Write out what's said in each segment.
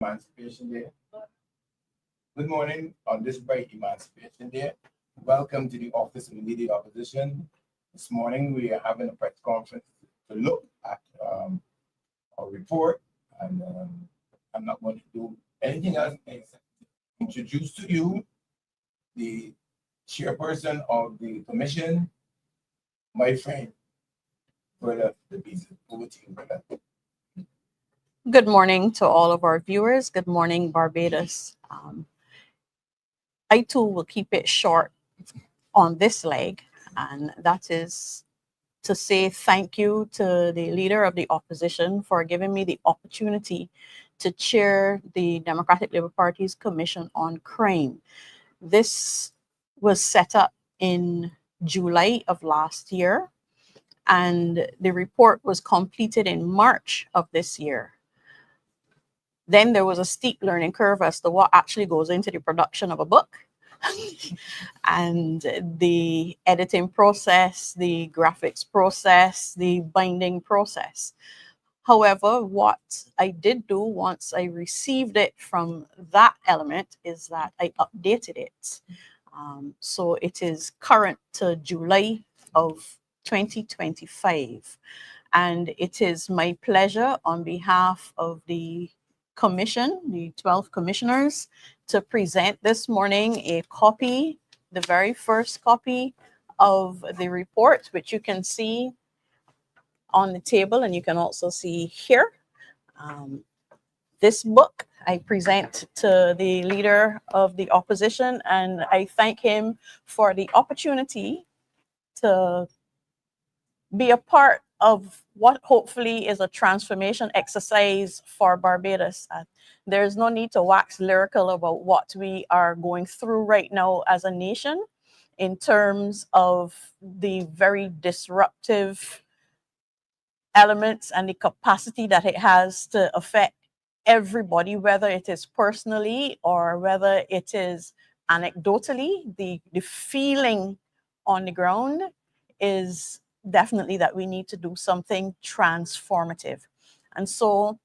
Emancipation Day. Good morning on this bright Emancipation Day. Welcome to the Office of the Leader of Opposition. This morning we are having a press conference to look at our report, and I'm not going to do anything else except introduce to you the chairperson of the commission, my friend, Verla De Peiza. Over to you, Verla. Good morning to all of our viewers. Good morning, Barbados. I too will keep it short on this leg, and that is to say thank you to the leader of the opposition for giving me the opportunity to chair the Democratic Labour Party's Commission on Crime. This was set up in July of last year, and the report was completed in March of this year. Then there was a steep learning curve as to what actually goes into the production of a book and the editing process, the graphics process, the binding process. However, what I did do once I received it from that element is that I updated it. So it is current to July of 2025. And it is my pleasure on behalf of the commission, the 12 commissioners, to present this morning a copy, the very first copy of the report, which you can see on the table and you can also see here. This book I present to the leader of the opposition, and I thank him for the opportunity to be a part of what hopefully is a transformation exercise for Barbados. There's no need to wax lyrical about what we are going through right now as a nation in terms of the very disruptive elements and the capacity that it has to affect everybody, whether it is personally or whether it is anecdotally. The feeling on the ground is definitely that we need to do something transformative. And so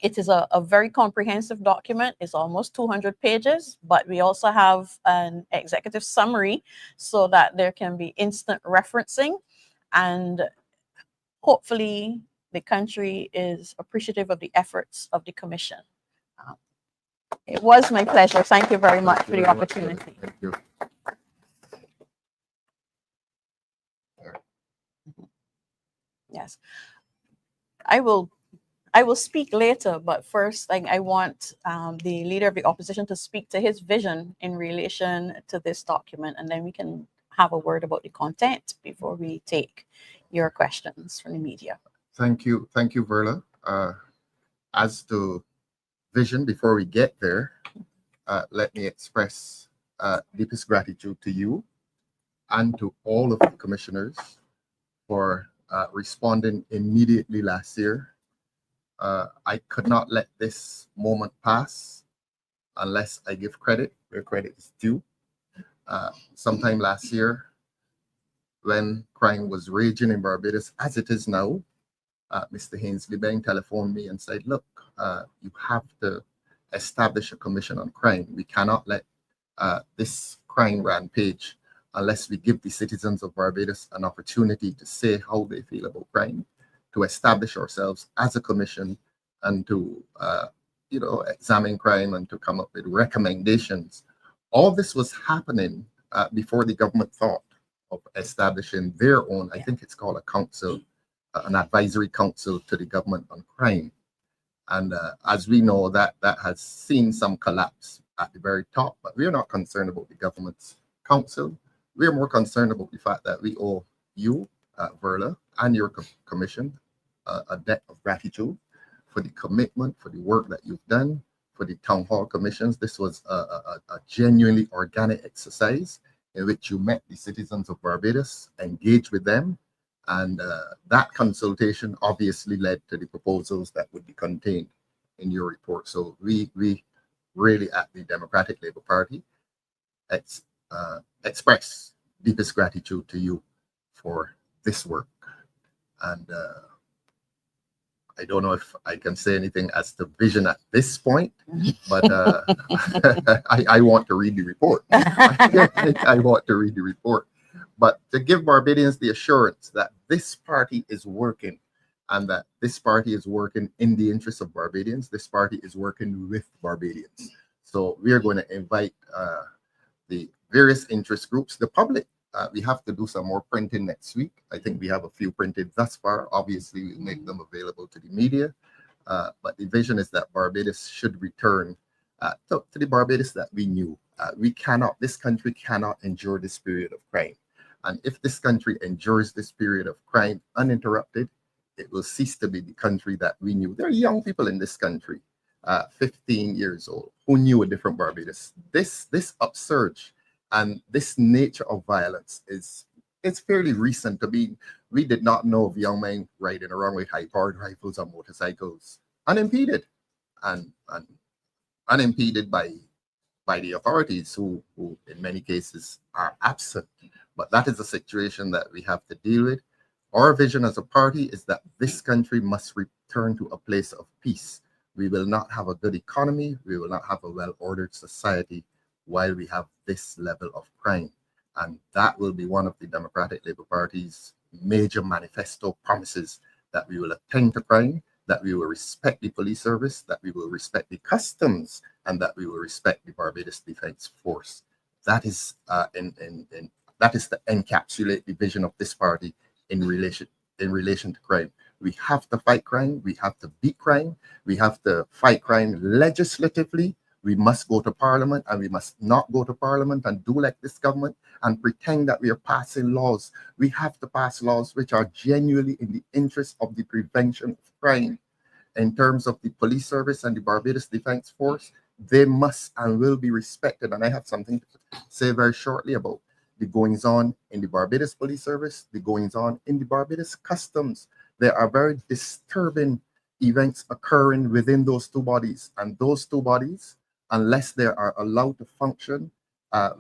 it is a very comprehensive document. It's almost 200 pages, but we also have an executive summary so that there can be instant referencing, and hopefully the country is appreciative of the efforts of the commission. It was my pleasure. Thank you very much for the opportunity. Thank you. Yes, I will speak later, but first I want the leader of the opposition to speak to his vision in relation to this document, and then we can have a word about the content before we take your questions from the media. Thank you, Verla. As to vision, before we get there, let me express deepest gratitude to you and to all of the commissioners for responding immediately last year. I could not let this moment pass unless I give credit where credit is due. Sometime last year, when crime was raging in Barbados, as it is now, Mr. Hainsley Beng telephoned me and said, look, you have to establish a commission on crime. We cannot let this crime rampage unless we give the citizens of Barbados an opportunity to say how they feel about crime, to establish ourselves as a commission, and to examine crime and to come up with recommendations. All this was happening before the government thought of establishing their own, I think it's called a council, an advisory council to the government on crime. And as we know, that has seen some collapse at the very top, but we're not concerned about the government's council. We're more concerned about the fact that we owe you, Verla, and your commission a debt of gratitude for the commitment, for the work that you've done, for the town hall commissions. This was a genuinely organic exercise in which you met the citizens of Barbados, engaged with them, and that consultation obviously led to the proposals that would be contained in your report. So we really at the Democratic Labour Party express deepest gratitude to you for this work. And I don't know if I can say anything as to vision at this point, but I want to read the report. I want to read the report. But to give Barbadians the assurance that this party is working and that this party is working in the interest of Barbadians, this party is working with Barbadians. So we are going to invite the various interest groups, the public. We have to do some more printing next week. I think we have a few printed thus far. Obviously, we'll make them available to the media. But the vision is that Barbados should return to the Barbados that we knew. This country cannot endure this period of crime. And if this country endures this period of crime uninterrupted, it will cease to be the country that we knew. There are young people in this country, 15 years old, who knew a different Barbados. This upsurge and this nature of violence it's fairly recent. We did not know of young men riding around with high-powered rifles on motorcycles unimpeded and unimpeded by the authorities who in many cases are absent. But that is a situation that we have to deal with. Our vision as a party is that this country must return to a place of peace. We will not have a good economy. We will not have a well-ordered society while we have this level of crime. And that will be one of the Democratic Labour Party's major manifesto promises, that we will attend to crime, that we will respect the police service, that we will respect the customs, and that we will respect the Barbados Defence Force. That is that is to encapsulate the vision of this party in relation to crime. We have to fight crime. We have to beat crime. We have to fight crime legislatively. We must go to Parliament, and we must not go to Parliament and do like this government and pretend that we are passing laws. We have to pass laws which are genuinely in the interest of the prevention of crime. In terms of the police service and the Barbados Defence Force, they must and will be respected. And I have something to say very shortly about the goings on in the Barbados Police Service, the goings on in the Barbados Customs. There are very disturbing events occurring within those two bodies. And those two bodies, unless they are allowed to function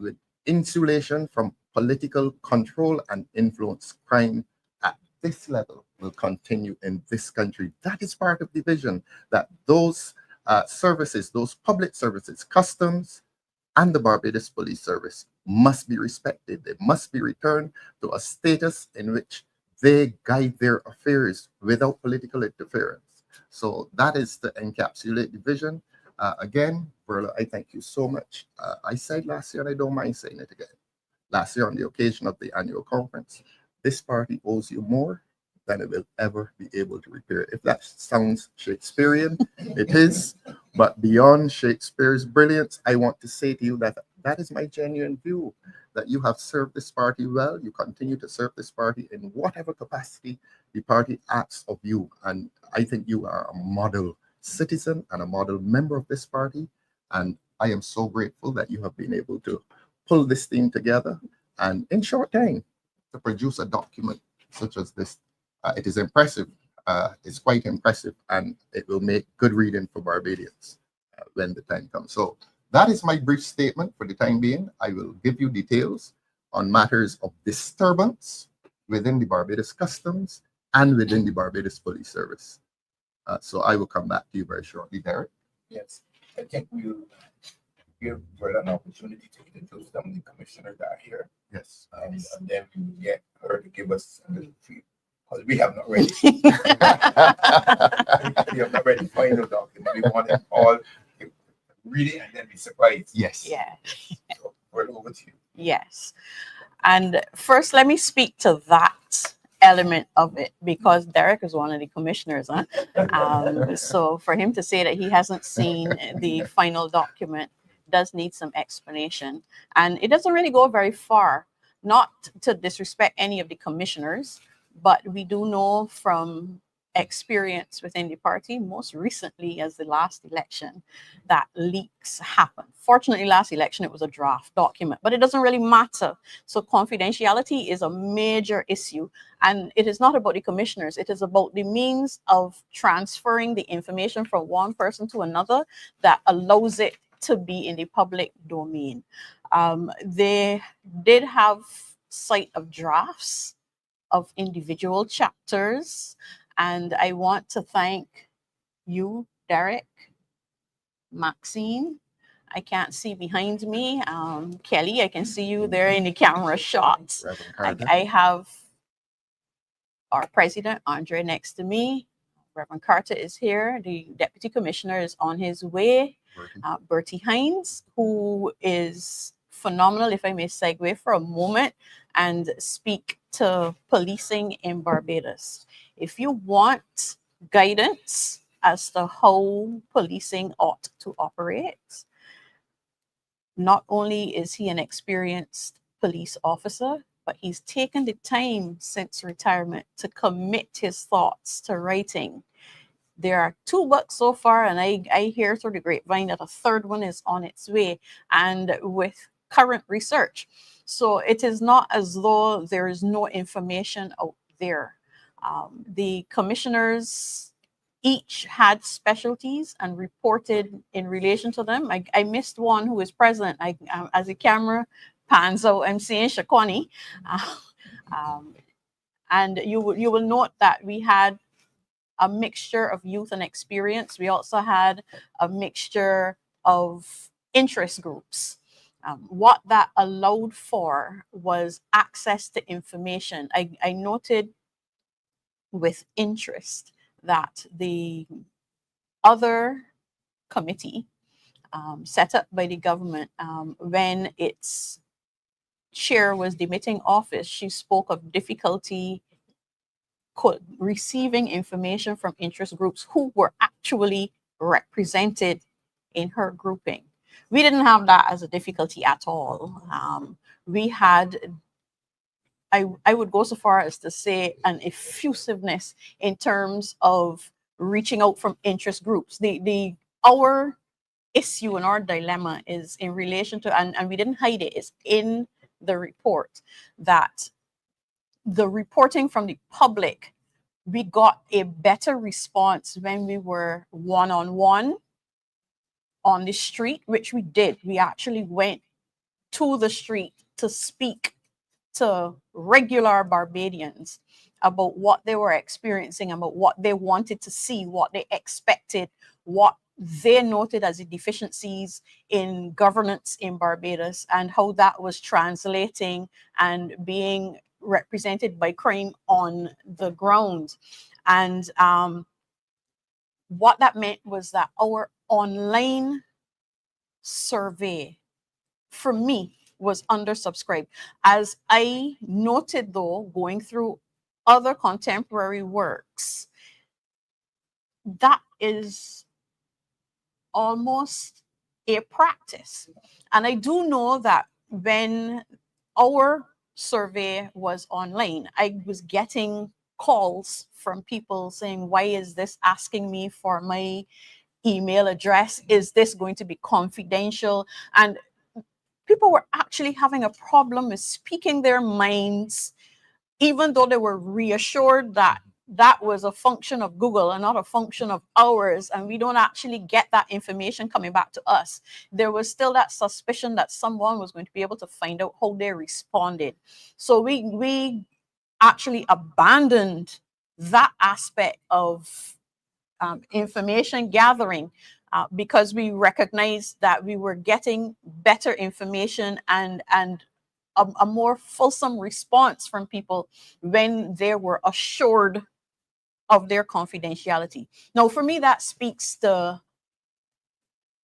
with insulation from political control and influence, crime at this level will continue in this country. That is part of the vision, that those services, those public services, customs, and the Barbados Police Service must be respected. They must be returned to a status in which they guide their affairs without political interference. So that is to encapsulate the vision. Again, Verla, I thank you so much. I said last year, and I don't mind saying it again. Last year, on the occasion of the annual conference, this party owes you more than it will ever be able to repair. If that sounds Shakespearean, it is. But beyond Shakespeare's brilliance, I want to say to you that that is my genuine view, that you have served this party well. You continue to serve this party in whatever capacity the party asks of you. And I think you are a model citizen and a model member of this party. And I am so grateful that you have been able to pull this thing together and in short time to produce a document such as this. It is impressive. It's quite impressive, and it will make good reading for Barbadians when the time comes. So that is my brief statement for the time being. I will give you details on matters of disturbance within the Barbados Customs and within the Barbados Police Service. So I will come back to you very shortly, Derek. Yes, I think we'll give Verla an opportunity to introduce some of the commissioners that are here. Yes. And then we'll get her to give us a little feel, because we have not ready. We have not ready final document. We want it all to read it and then be surprised. Yes. Yeah. So Verla, over to you. Yes. And first, let me speak to that element of it, because Derek is one of the commissioners. So for him to say that he hasn't seen the final document does need some explanation. And it doesn't really go very far, not to disrespect any of the commissioners, but we do know from experience within the party, most recently as the last election, that leaks happen. Fortunately, last election, it was a draft document, but it doesn't really matter. So confidentiality is a major issue, and it is not about the commissioners. It is about the means of transferring the information from one person to another that allows it to be in the public domain. They did have sight of drafts of individual chapters, And I want to thank you, Derek, Maxine. I can't see behind me. Kelly, I can see you there in the camera shots. Reverend I, Carter. I have our president, Andre, next to me. Reverend Carter is here. The deputy commissioner is on his way. Bertie. Bertie Hines, who is phenomenal, if I may segue for a moment and speak to policing in Barbados. If you want guidance as to how policing ought to operate, not only is he an experienced police officer, but he's taken the time since retirement to commit his thoughts to writing. There are 2 books so far, and I hear through the grapevine that a 3rd one is on its way, and with current research. So it is not as though there is no information out there. The commissioners each had specialties and reported in relation to them. I missed one who is present. As the camera pans out, I'm seeing Shakoni. And you will note that we had a mixture of youth and experience. We also had a mixture of interest groups. What that allowed for was access to information. I noted with interest that the other committee set up by the government, when its chair was demitting office, she spoke of difficulty receiving information from interest groups who were actually represented in her grouping. We didn't have that as a difficulty at all. We had, I would go so far as to say, an effusiveness in terms of reaching out from interest groups. Our issue and our dilemma is in relation to, and we didn't hide it, is in the report, that the reporting from the public, we got a better response when we were one-on-one on the street, which we did. We actually went to the street to speak to regular Barbadians about what they were experiencing, about what they wanted to see, what they expected, what they noted as the deficiencies in governance in Barbados, and how that was translating and being represented by crime on the ground. And what that meant was that our online survey, for me, was undersubscribed. As I noted, though, going through other contemporary works, that is almost a practice. And I do know that when our survey was online, I was getting calls from people saying, why is this asking me for my email address? Is this going to be confidential? And people were actually having a problem with speaking their minds, even though they were reassured that that was a function of Google and not a function of ours, and we don't actually get that information coming back to us. There was still that suspicion that someone was going to be able to find out how they responded. So we actually abandoned that aspect of information gathering because we recognized that we were getting better information and a more fulsome response from people when they were assured of their confidentiality. Now, for me, that speaks to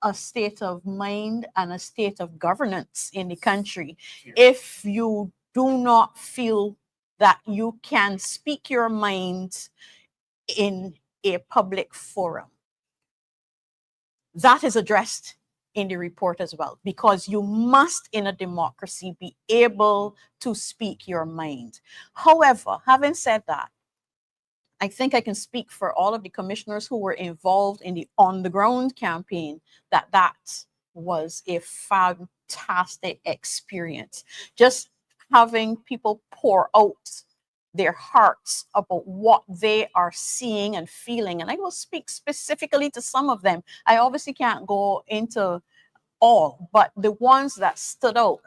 a state of mind and a state of governance in the country. If you do not feel that you can speak your mind in a public forum, that is addressed in the report as well, because you must, in a democracy, be able to speak your mind. However, having said that, I think I can speak for all of the commissioners who were involved in the on-the-ground campaign that that was a fantastic experience. Just having people pour out their hearts about what they are seeing and feeling. And I will speak specifically to some of them. I obviously can't go into all, but the ones that stood out,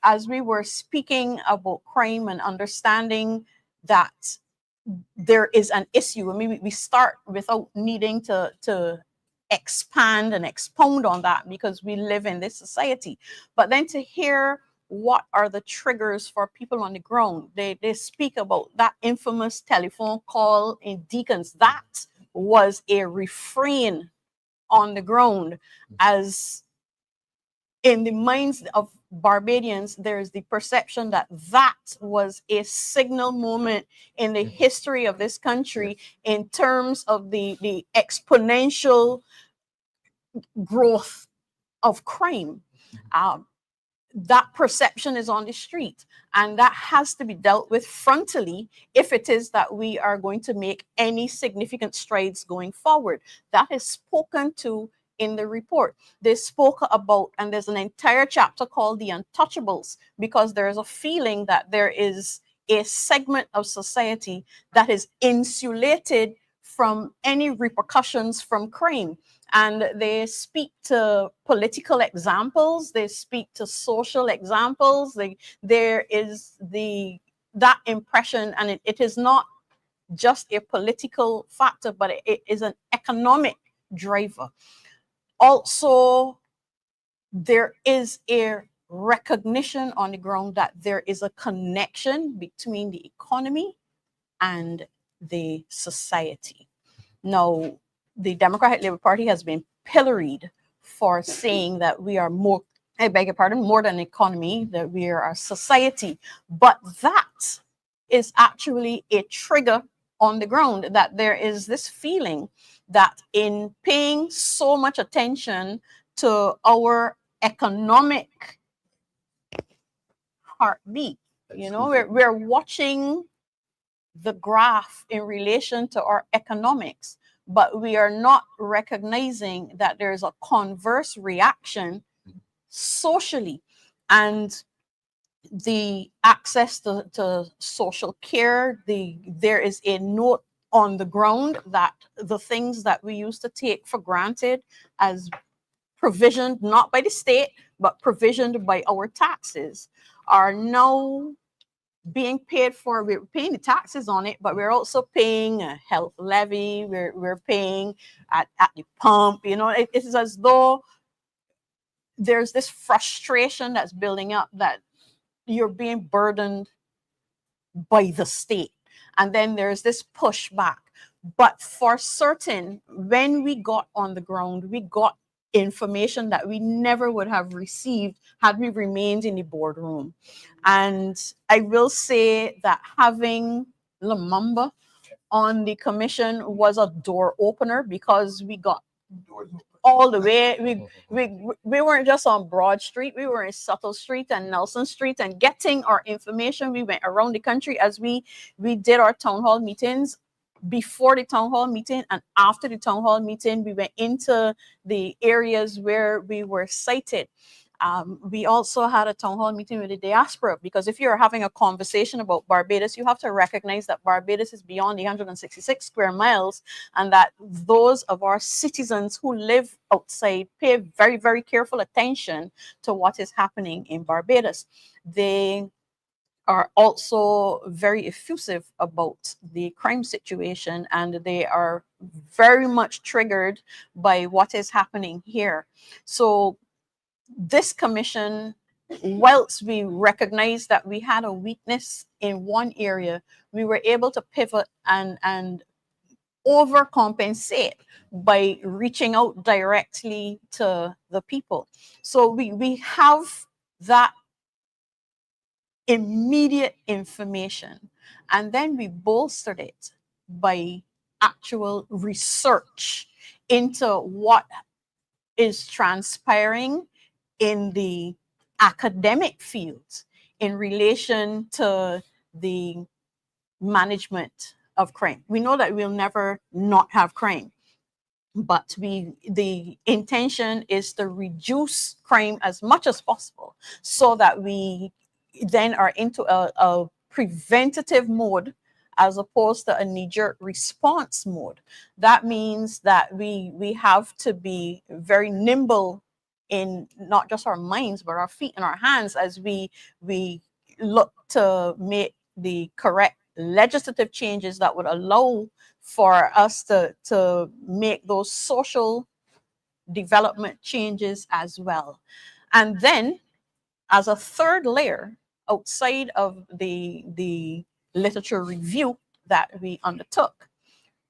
as we were speaking about crime and understanding that there is an issue. I mean, we start without needing to expand and expound on that because we live in this society. But then to hear what are the triggers for people on the ground, they speak about that infamous telephone call in Deacons. That was a refrain on the ground, as in the minds of Barbadians, there's the perception that that was a signal moment in the history of this country in terms of the exponential growth of crime. That perception is on the street, and that has to be dealt with frontally if it is that we are going to make any significant strides going forward. That is spoken to in the report. They spoke about, and there's an entire chapter called The Untouchables, because there is a feeling that there is a segment of society that is insulated from any repercussions from crime. And they speak to political examples, they speak to social examples. There is that impression, and it is not just a political factor, but it is an economic driver. Also, there is a recognition on the ground that there is a connection between the economy and the society. Now, the Democratic Labour Party has been pilloried for saying that we are more, I beg your pardon, more than an economy, that we are a society. But that is actually a trigger on the ground, that there is this feeling that in paying so much attention to our economic heartbeat, we're watching the graph in relation to our economics, but we are not recognizing that there's a converse reaction socially, and the access to social care. There is a note on the ground that the things that we used to take for granted as provisioned not by the state but provisioned by our taxes are now being paid for. We're paying the taxes on it, but we're also paying a health levy. We're paying at the pump. It is as though there's this frustration that's building up that you're being burdened by the state, and then there's this pushback. But for certain, when we got on the ground, we got information that we never would have received had we remained in the boardroom. And I will say that having Lumumba on the commission was a door opener, because we got all the way. We weren't just on Broad Street, we were in Subtle Street and Nelson Street and getting our information. We went around the country as we did our town hall meetings. Before the town hall meeting and after the town hall meeting, we went into the areas where we were cited. We also had a town hall meeting with the diaspora, because if you're having a conversation about Barbados, you have to recognize that Barbados is beyond the 166 square miles, and that those of our citizens who live outside pay very, very careful attention to what is happening in Barbados. They are also very effusive about the crime situation, and they are very much triggered by what is happening here. So this commission, whilst we recognize that we had a weakness in one area, we were able to pivot and overcompensate by reaching out directly to the people. So we have that immediate information, and then we bolstered it by actual research into what is transpiring in the academic fields in relation to the management of crime. We know that we'll never not have crime, but the intention is to reduce crime as much as possible, so that we then are into a preventative mode as opposed to a knee-jerk response mode. That means that we have to be very nimble in not just our minds, but our feet and our hands as we look to make the correct legislative changes that would allow for us to make those social development changes as well. And then as a third layer, outside of the literature review that we undertook,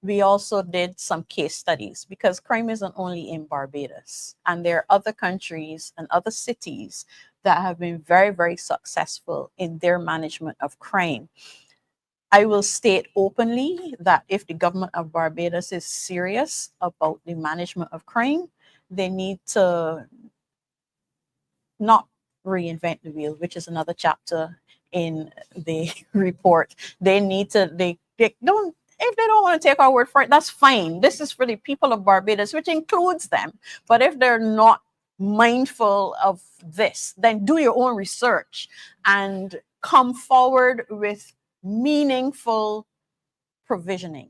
we also did some case studies, because crime isn't only in Barbados, and there are other countries and other cities that have been very, very successful in their management of crime. I will state openly that if the government of Barbados is serious about the management of crime, they need to not reinvent the wheel, which is another chapter in the report. They need to, they don't, if they don't want to take our word for it, that's fine. This is for the people of Barbados, which includes them. But if they're not mindful of this, then do your own research and come forward with meaningful provisioning,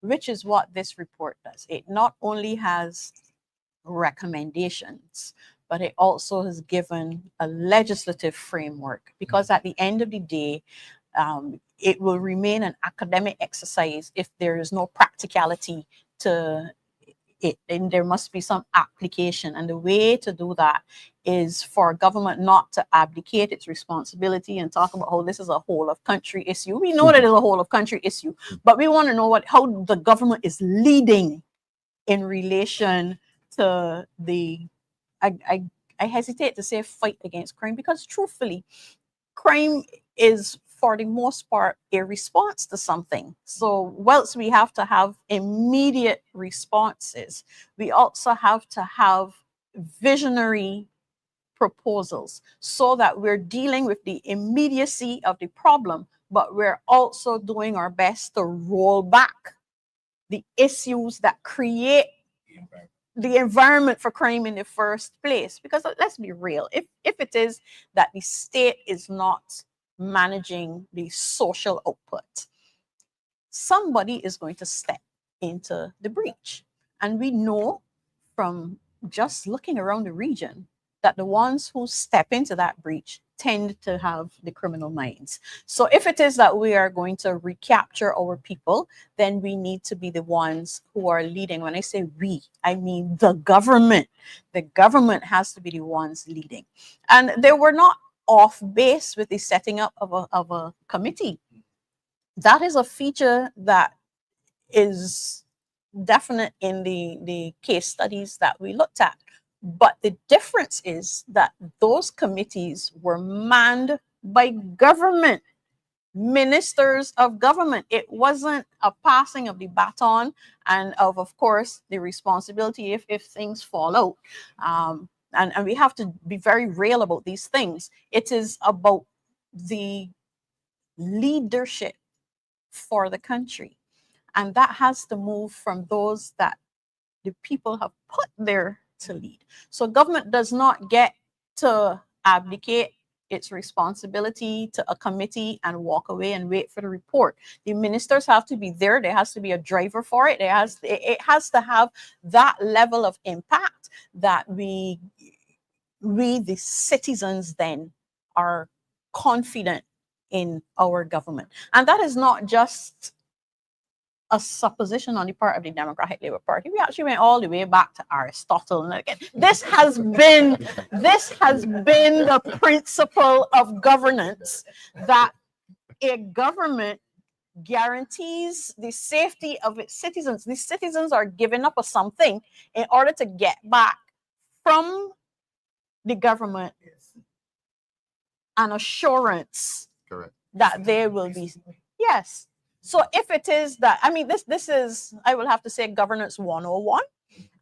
which is what this report does. It not only has recommendations, but it also has given a legislative framework, because at the end of the day, it will remain an academic exercise if there is no practicality to it, and there must be some application. And the way to do that is for government not to abdicate its responsibility and talk about, oh, this is a whole of country issue. We know that it's a whole of country issue, but we want to know how the government is leading in relation to the, I hesitate to say fight against crime, because truthfully, crime is for the most part a response to something. So whilst we have to have immediate responses, we also have to have visionary proposals, so that we're dealing with the immediacy of the problem, but we're also doing our best to roll back the issues that create the environment for crime in the first place. Because let's be real, if it is that the state is not managing the social output, somebody is going to step into the breach. And we know from just looking around the region that the ones who step into that breach tend to have the criminal minds. So if it is that we are going to recapture our people, then we need to be the ones who are leading. When I say we, I mean the government. The government has to be the ones leading. And they were not off base with the setting up of a committee. That is a feature that is definite in the case studies that we looked at. But the difference is that those committees were manned by government, ministers of government. It wasn't a passing of the baton and of course, the responsibility if things fall out. And we have to be very real about these things. It is about the leadership for the country. And that has to move from those that the people have put there to lead. So government does not get to abdicate its responsibility to a committee and walk away and wait for the report. The ministers have to be there. There has to be a driver for it. It has to have that level of impact that we the citizens then are confident in our government. And that is not just a supposition on the part of the Democratic Labour Party. We actually went all the way back to Aristotle. And again, this has been the principle of governance, that a government guarantees the safety of its citizens. The citizens are giving up something in order to get back from the government an assurance that they will be, yes. So if it is that, I mean, this is, I will have to say, governance 101.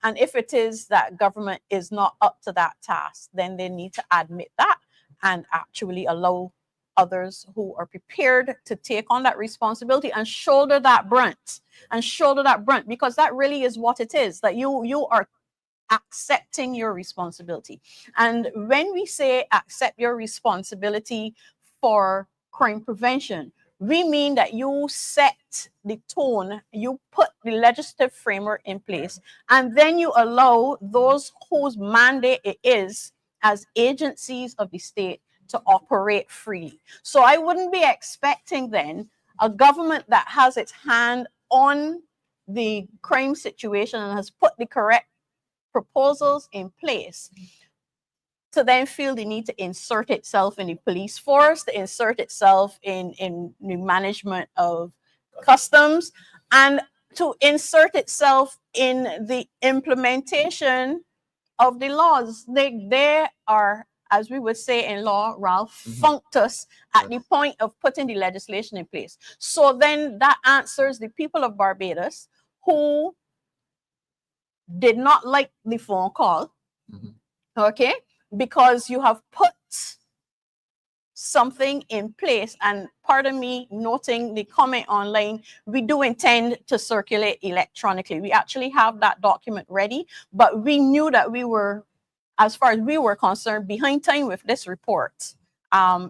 And if it is that government is not up to that task, then they need to admit that and actually allow others who are prepared to take on that responsibility and shoulder that brunt, because that really is what it is, that you are accepting your responsibility. And when we say accept your responsibility for crime prevention, we mean that you set the tone, you put the legislative framework in place, and then you allow those whose mandate it is as agencies of the state to operate freely. So I wouldn't be expecting then a government that has its hand on the crime situation and has put the correct proposals in place, to then feel the need to insert itself in the police force, to insert itself in the management of customs, and to insert itself in the implementation of the laws. They are, as we would say in law, Ralph, functus at the point of putting the legislation in place. So then that answers the people of Barbados who did not like the phone call, okay, because you have put something in place. And pardon me noting the comment online, we do intend to circulate electronically. We actually have that document ready, but we knew that we were, as far as we were concerned, behind time with this report.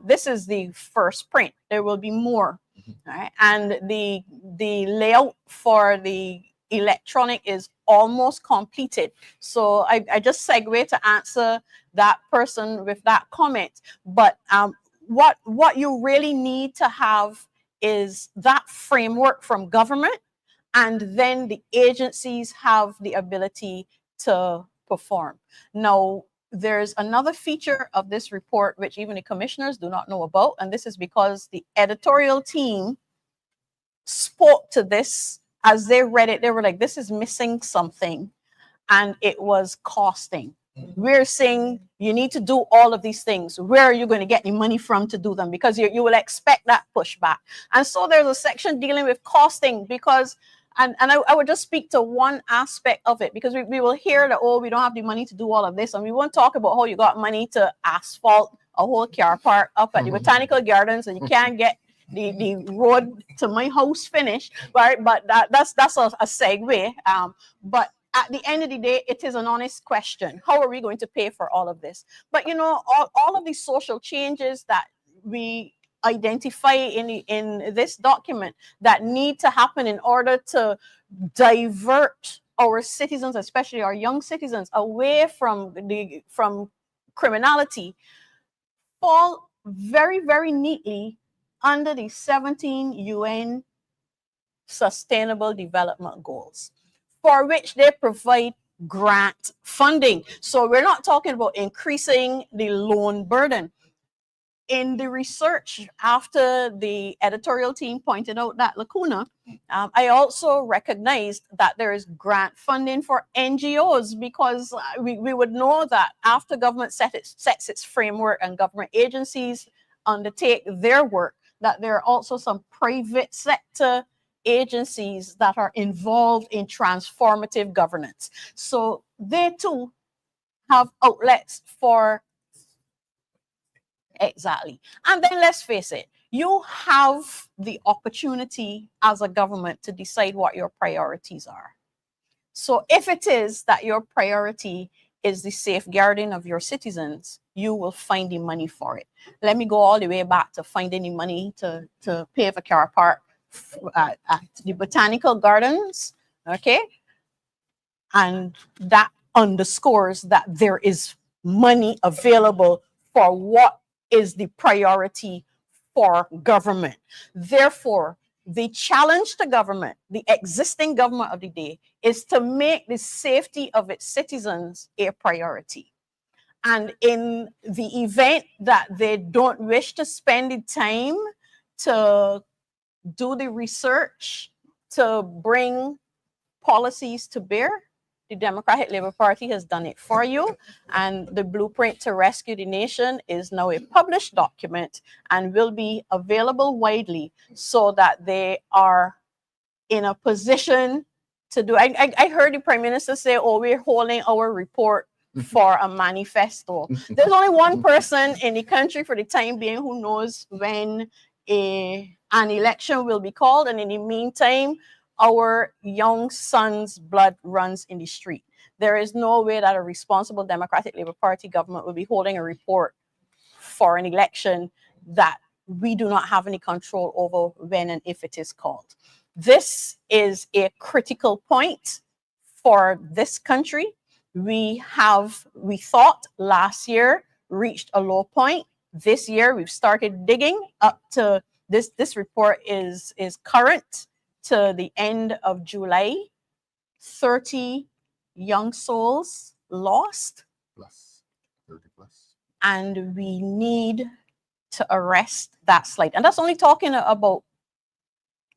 This is the first print. There will be more, right? And the layout for the electronic is almost completed. So I just segue to answer that person with that comment. But what you really need to have is that framework from government, and then the agencies have the ability to perform. Now, there's another feature of this report which even the commissioners do not know about, and this is because the editorial team spoke to this. As they read it, they were like, this is missing something, and it was costing. We're saying you need to do all of these things. Where are you going to get the money from to do them? Because you will expect that pushback. And so there's a section dealing with costing, because and I would just speak to one aspect of it, because we will hear that, oh, we don't have the money to do all of this, and we won't talk about how you got money to asphalt a whole car park up at the Botanical Gardens, and you can't get the road to my house finished, right? But that's a segue. But at the end of the day, it is an honest question. How are we going to pay for all of this? But you know, all of these social changes that we identify in this document that need to happen in order to divert our citizens, especially our young citizens, away from criminality, fall very, very neatly under the 17 UN Sustainable Development Goals, for which they provide grant funding. So we're not talking about increasing the loan burden. In the research, after the editorial team pointed out that lacuna, I also recognized that there is grant funding for NGOs, because we would know that after government sets its framework and government agencies undertake their work, that there are also some private sector agencies that are involved in transformative governance. So they too have outlets for. Exactly. And then let's face it, you have the opportunity as a government to decide what your priorities are. So if it is that your priority is the safeguarding of your citizens, you will find the money for it. Let me go all the way back to finding the money to pave a car park at the Botanical Gardens, okay? And that underscores that there is money available for what is the priority for government. Therefore, the challenge to government, the existing government of the day, is to make the safety of its citizens a priority. And in the event that they don't wish to spend the time to do the research, to bring policies to bear, the Democratic Labour Party has done it for you. And the Blueprint to Rescue the Nation is now a published document and will be available widely, so that they are in a position to do. I heard the Prime Minister say, oh, we're holding our report for a manifesto. There's only one person in the country for the time being who knows when an election will be called. And in the meantime, our young sons' blood runs in the street. There is no way that a responsible Democratic Labour Party government will be holding a report for an election that we do not have any control over when and if it is called. This is a critical point for this country. We thought last year reached a low point. This year we've started digging up to This report is current to the end of July. 30 young souls lost, Plus 30 plus. and we need to arrest that slide. And that's only talking about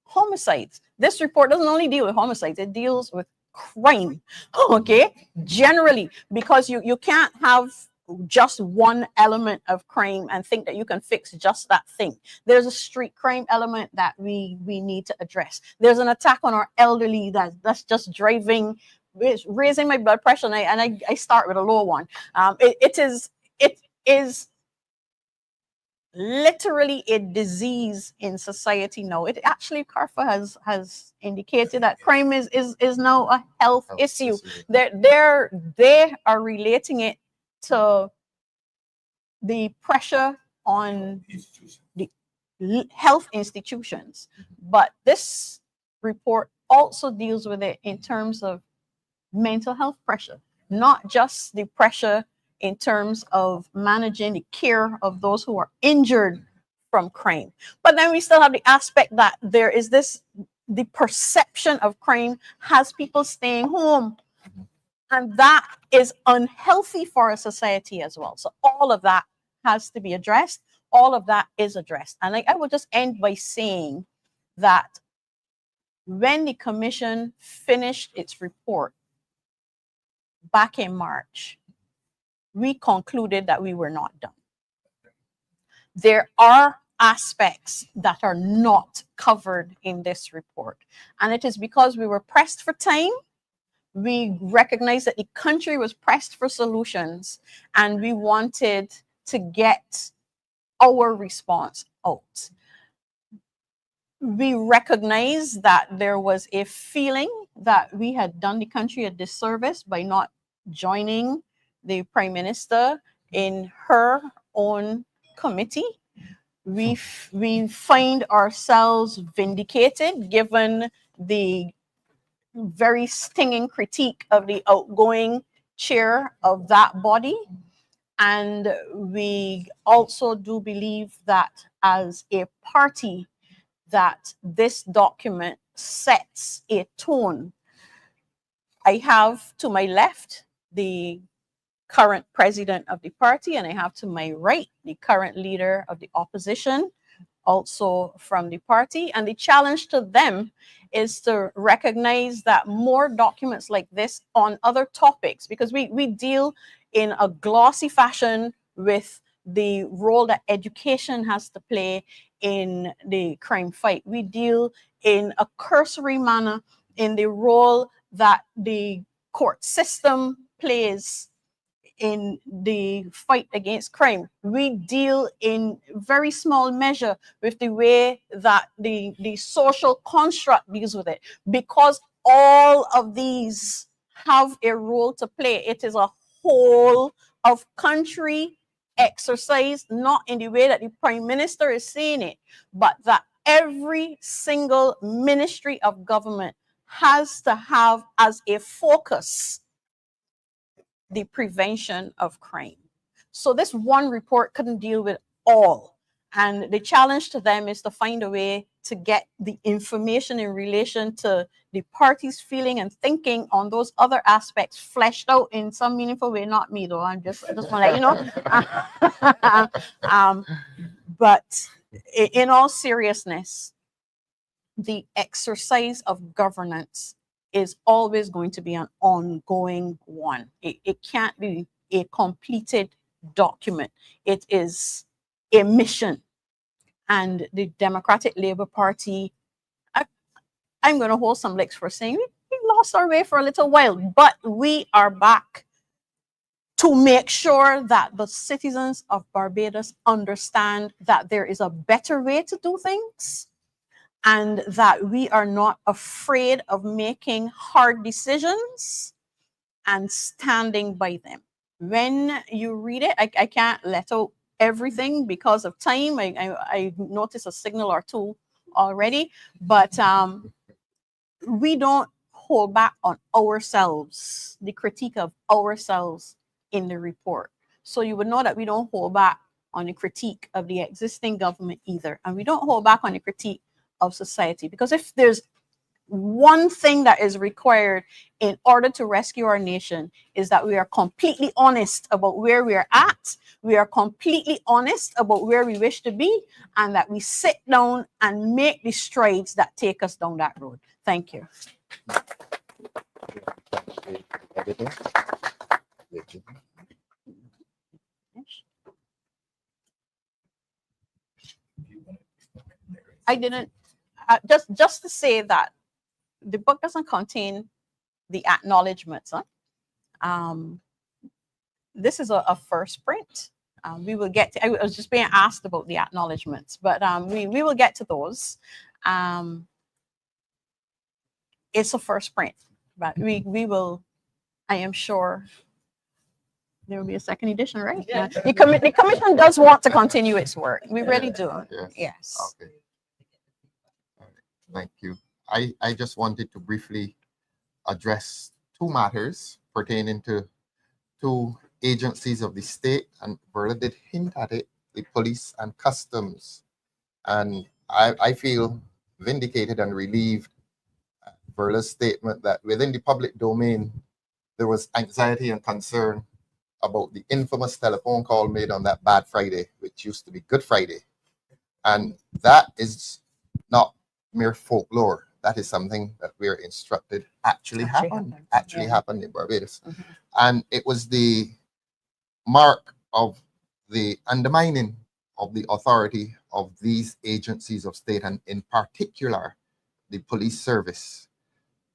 homicides. This report doesn't only deal with homicides, it deals with crime, okay? Generally, because you can't have just one element of crime and think that you can fix just that thing. There's a street crime element that we need to address. There's an attack on our elderly that's just driving, it's raising my blood pressure, and I start with a low one. It is literally a disease in society now. It actually, CARFA has indicated that crime is now a health issue. They are relating it to the pressure on the health institutions. But this report also deals with it in terms of mental health pressure, not just the pressure in terms of managing the care of those who are injured from crime. But then we still have the aspect that there is the perception of crime has people staying home. And that is unhealthy for a society as well. So all of that has to be addressed. All of that is addressed. And I will just end by saying that when the commission finished its report back in March, we concluded that we were not done. There are aspects that are not covered in this report. And it is because we were pressed for time. We recognized that the country was pressed for solutions, and we wanted to get our response out. We recognized that there was a feeling that we had done the country a disservice by not joining the Prime Minister in her own committee. We find ourselves vindicated given the very stinging critique of the outgoing chair of that body. And we also do believe that as a party, that this document sets a tone. I have to my left the current president of the party, and I have to my right the current leader of the opposition, also from the party. And the challenge to them is to recognize that more documents like this on other topics, because we deal in a glossy fashion with the role that education has to play in the crime fight. We deal in a cursory manner in the role that the court system plays in the fight against crime. We deal in very small measure with the way that the social construct deals with it, because all of these have a role to play. It is a whole of country exercise, not in the way that the Prime Minister is saying it, but that every single ministry of government has to have as a focus the prevention of crime. So this one report couldn't deal with all. And the challenge to them is to find a way to get the information in relation to the party's feeling and thinking on those other aspects fleshed out in some meaningful way. Not me though, I just want to let you know. But in all seriousness, the exercise of governance is always going to be an ongoing one. It can't be a completed document. It is a mission. And the Democratic Labour Party, I'm going to hold some licks for saying we lost our way for a little while, but we are back to make sure that the citizens of Barbados understand that there is a better way to do things, and that we are not afraid of making hard decisions and standing by them. When you read it, I can't let out everything because of time. I noticed a signal or two already, but we don't hold back on ourselves, the critique of ourselves in the report. So you would know that we don't hold back on a critique of the existing government either. And we don't hold back on a critique of society, because if there's one thing that is required in order to rescue our nation, is that we are completely honest about where we are at. We are completely honest about where we wish to be, and that we sit down and make the strides that take us down that road. Thank you. I didn't, just to say that the book doesn't contain the acknowledgements. This is a first print. We will get to, I was just being asked about the acknowledgements, but we will get to those. It's a first print, but we will, I am sure there will be a second edition, right? Yeah. The commission does want to continue its work. We really do. Yes. Yes. Okay. All right. Thank you. I just wanted to briefly address two matters pertaining to two agencies of the state, and Verla did hint at it, the police and customs. And I feel vindicated and relieved at Verla's statement that within the public domain, there was anxiety and concern about the infamous telephone call made on that bad Friday, which used to be Good Friday. And that is not mere folklore. That is something that we're instructed actually happened in Barbados. Mhm. And it was the mark of the undermining of the authority of these agencies of state, and in particular, the police service.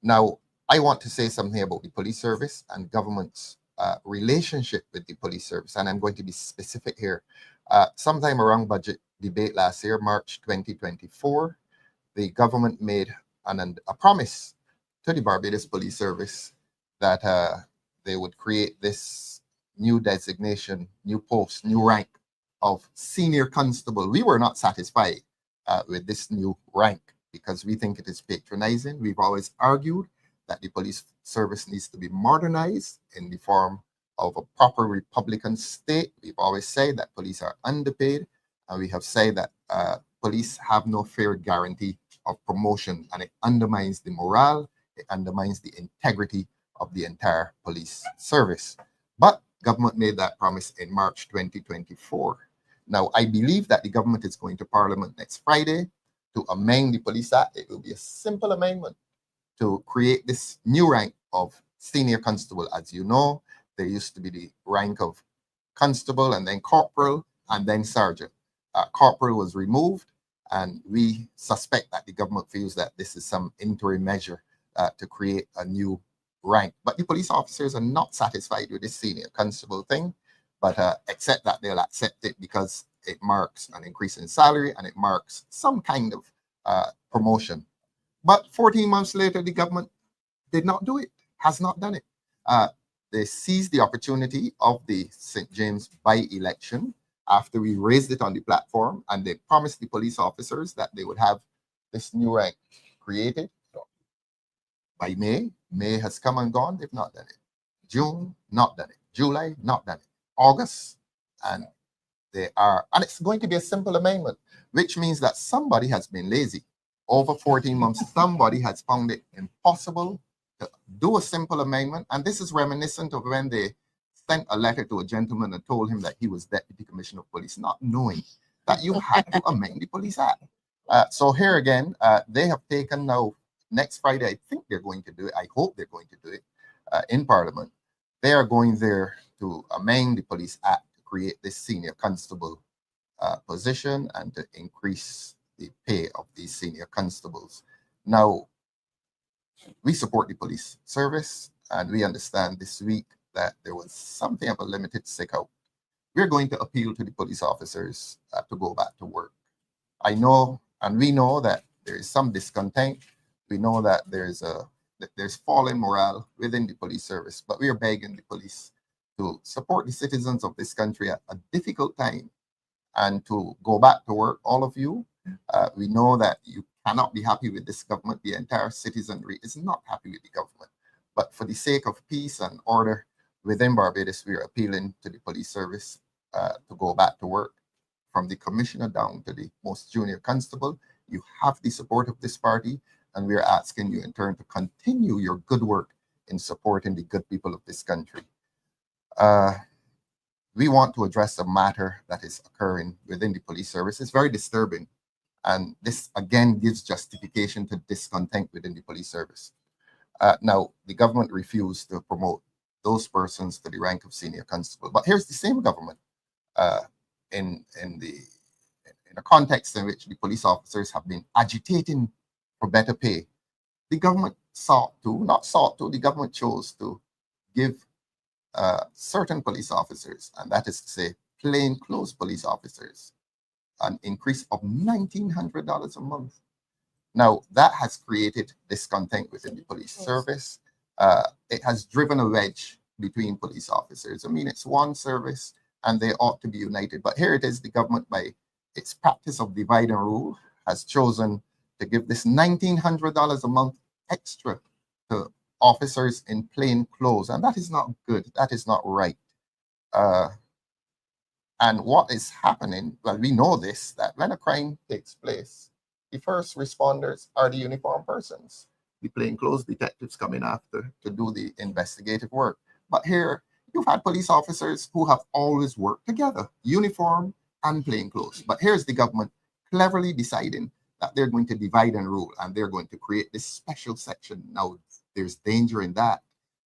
Now, I want to say something about the police service and government's relationship with the police service, and I'm going to be specific here. Sometime around budget debate last year, March 2024, the government made a promise to the Barbados Police Service that they would create this new designation, new post, new rank of senior constable. We were not satisfied with this new rank because we think it is patronizing. We've always argued that the police service needs to be modernized in the form of a proper Republican state. We've always said that police are underpaid, and we have said that police have no fair guarantee of promotion, and it undermines the morale, it undermines the integrity of the entire police service. But government made that promise in March 2024. Now, I believe that the government is going to Parliament next Friday to amend the Police Act. It will be a simple amendment to create this new rank of senior constable. As you know, there used to be the rank of constable, and then corporal, and then sergeant. Corporal was removed, and we suspect that the government feels that this is some interim measure to create a new rank. But the police officers are not satisfied with this senior constable thing, but accept that they'll accept it because it marks an increase in salary and it marks some kind of promotion. But 14 months later, the government did not do it, has not done it. They seized the opportunity of the St. James by-election after we raised it on the platform, and they promised the police officers that they would have this new rank created by May. May has come and gone, they've not done it. June, not done it. July, not done it. August, and it's going to be a simple amendment, which means that somebody has been lazy. Over 14 months, somebody has found it impossible to do a simple amendment, and this is reminiscent of when they sent a letter to a gentleman and told him that he was Deputy Commissioner of Police, not knowing that you had to amend the Police Act. So here again, they have taken now, next Friday, I think they're going to do it. I hope they're going to do it in Parliament. They are going there to amend the Police Act to create this senior constable position and to increase the pay of these senior constables. Now, we support the police service, and we understand this week that there was something of a limited sick out. We're going to appeal to the police officers to go back to work. I know, and we know that there is some discontent. We know that there's fallen morale within the police service, but we are begging the police to support the citizens of this country at a difficult time and to go back to work, all of you. We know that you cannot be happy with this government. The entire citizenry is not happy with the government. But for the sake of peace and order within Barbados, we are appealing to the police service to go back to work. from the commissioner down to the most junior constable. You have the support of this party, and we are asking you in turn to continue your good work in supporting the good people of this country. We want to address a matter that is occurring within the police service. It's very disturbing, and this again gives justification to discontent within the police service. Now, the government refused to promote those persons to the rank of senior constable, but here's the same government in a context in which the police officers have been agitating for better pay. The government the government chose to give certain police officers, and that is to say plainclothes police officers, an increase of $1,900 a month. Now, that has created discontent within the police service. It has driven a wedge between police officers. I mean, it's one service and they ought to be united. But here it is, the government, by its practice of divide and rule, has chosen to give this $1,900 a month extra to officers in plain clothes. And that is not good. That is not right. And what is happening, well, we know this, that when a crime takes place, the first responders are the uniformed persons. The plainclothes detectives coming after to do the investigative work. But here, you've had police officers who have always worked together, uniform and plainclothes. But here's the government cleverly deciding that they're going to divide and rule, and they're going to create this special section. Now, there's danger in that.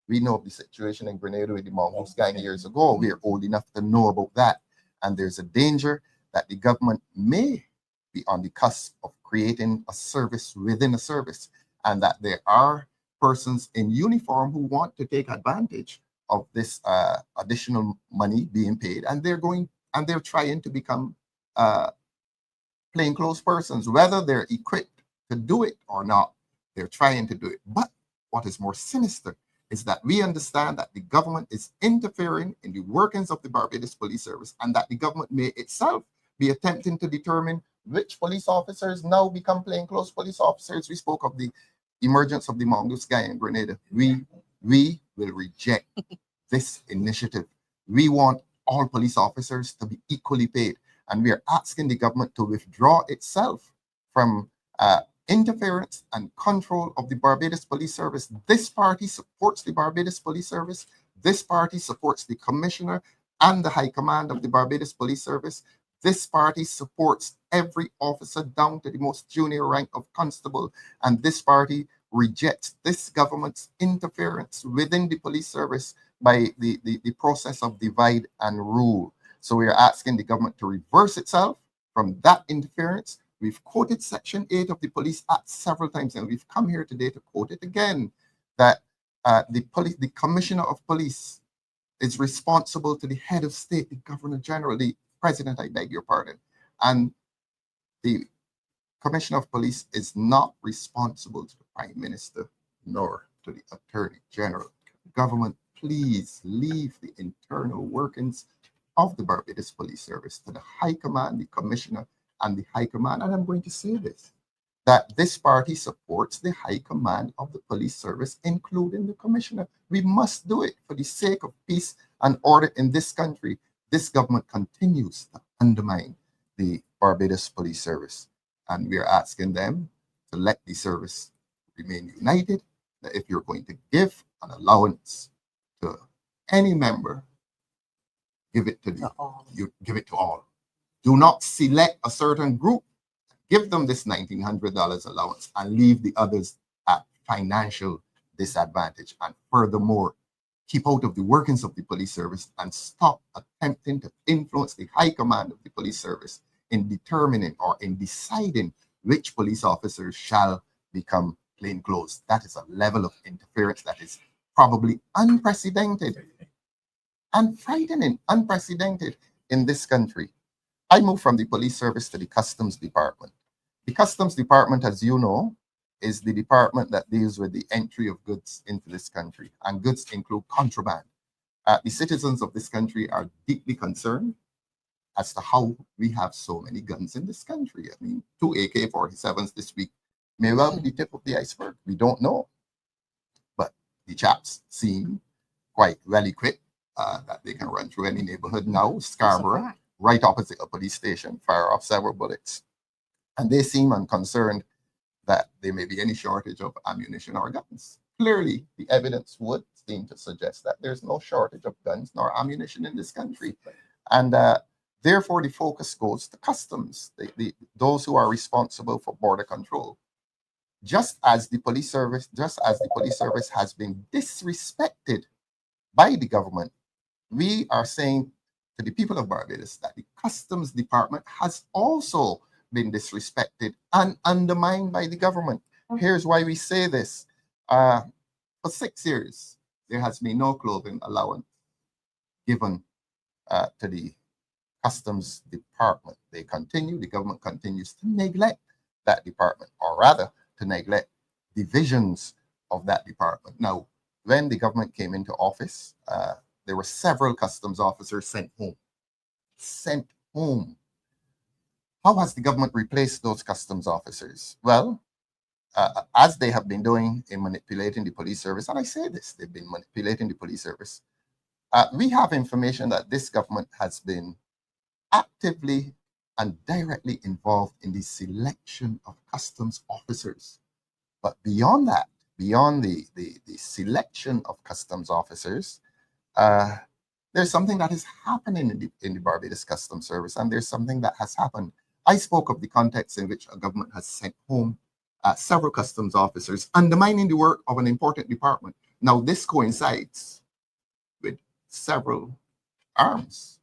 We know of the situation in Grenada with the Mongoose gang years ago. We are old enough to know about that. And there's a danger that the government may be on the cusp of creating a service within a service, and that there are persons in uniform who want to take advantage of this additional money being paid, and they're trying to become plainclothes persons, whether they're equipped to do it or not. They're trying to do it. But what is more sinister is that we understand that the government is interfering in the workings of the Barbados Police Service, and that the government may itself be attempting to determine which police officers now become plainclothes police officers. We spoke of the emergence of the Mongoose guy in Grenada. We will reject this initiative. We want all police officers to be equally paid, and we are asking the government to withdraw itself from interference and control of the Barbados Police Service. This party supports the Barbados Police Service. This party supports the Commissioner and the High Command of the Barbados Police Service. This party supports every officer down to the most junior rank of constable, and this party rejects this government's interference within the police service by the process of divide and rule. So we are asking the government to reverse itself from that interference. We've quoted Section 8 of the Police Act several times, and we've come here today to quote it again, that the Commissioner of Police is responsible to the head of state, the Governor General, the President, I beg your pardon. And the Commissioner of Police is not responsible to the Prime Minister nor to the Attorney General. Government, please leave the internal workings of the Barbados Police Service to the High Command, the Commissioner, and the High Command. And I'm going to say this, that this party supports the High Command of the Police Service, including the Commissioner. We must do it for the sake of peace and order in this country. This government continues to undermine the Barbados Police Service, and we are asking them to let the service remain united. That if you're going to give an allowance to any member, give it to you give it to all. Do not select a certain group. Give them this $1,900 allowance and leave the others at financial disadvantage. And furthermore, keep out of the workings of the police service and stop attempting to influence the high command of the police service in determining or in deciding which police officers shall become plainclothes. That is a level of interference that is probably unprecedented and frightening, unprecedented in this country. I moved from the police service to the customs department. The customs department, as you know, is the department that deals with the entry of goods into this country, and goods include contraband. The citizens of this country are deeply concerned as to how we have so many guns in this country. I mean, 2 AK-47s this week may well be the tip of the iceberg. We don't know. But the chaps seem quite well equipped that they can run through any neighborhood now. Scarborough, right opposite a police station, fire off several bullets. And they seem unconcerned that there may be any shortage of ammunition or guns. Clearly, the evidence would seem to suggest that there's no shortage of guns nor ammunition in this country. And therefore, the focus goes to customs, those who are responsible for border control. Just as the police service has been disrespected by the government, we are saying to the people of Barbados that the Customs Department has also been disrespected and undermined by the government. Here's why we say this. For 6 years, there has been no clothing allowance given to the Customs Department. The government continues to neglect that department, or rather, to neglect divisions of that department. Now, when the government came into office, there were several customs officers sent home. Sent home. How has the government replaced those customs officers? Well, as they have been doing in manipulating the police service, and I say this, they've been manipulating the police service. We have information that this government has been actively and directly involved in the selection of customs officers. But beyond that, beyond the selection of customs officers, there's something that is happening in the Barbados Customs Service, and there's something that has happened. I spoke of the context in which a government has sent home several customs officers, undermining the work of an important department. Now, this coincides with several firearms,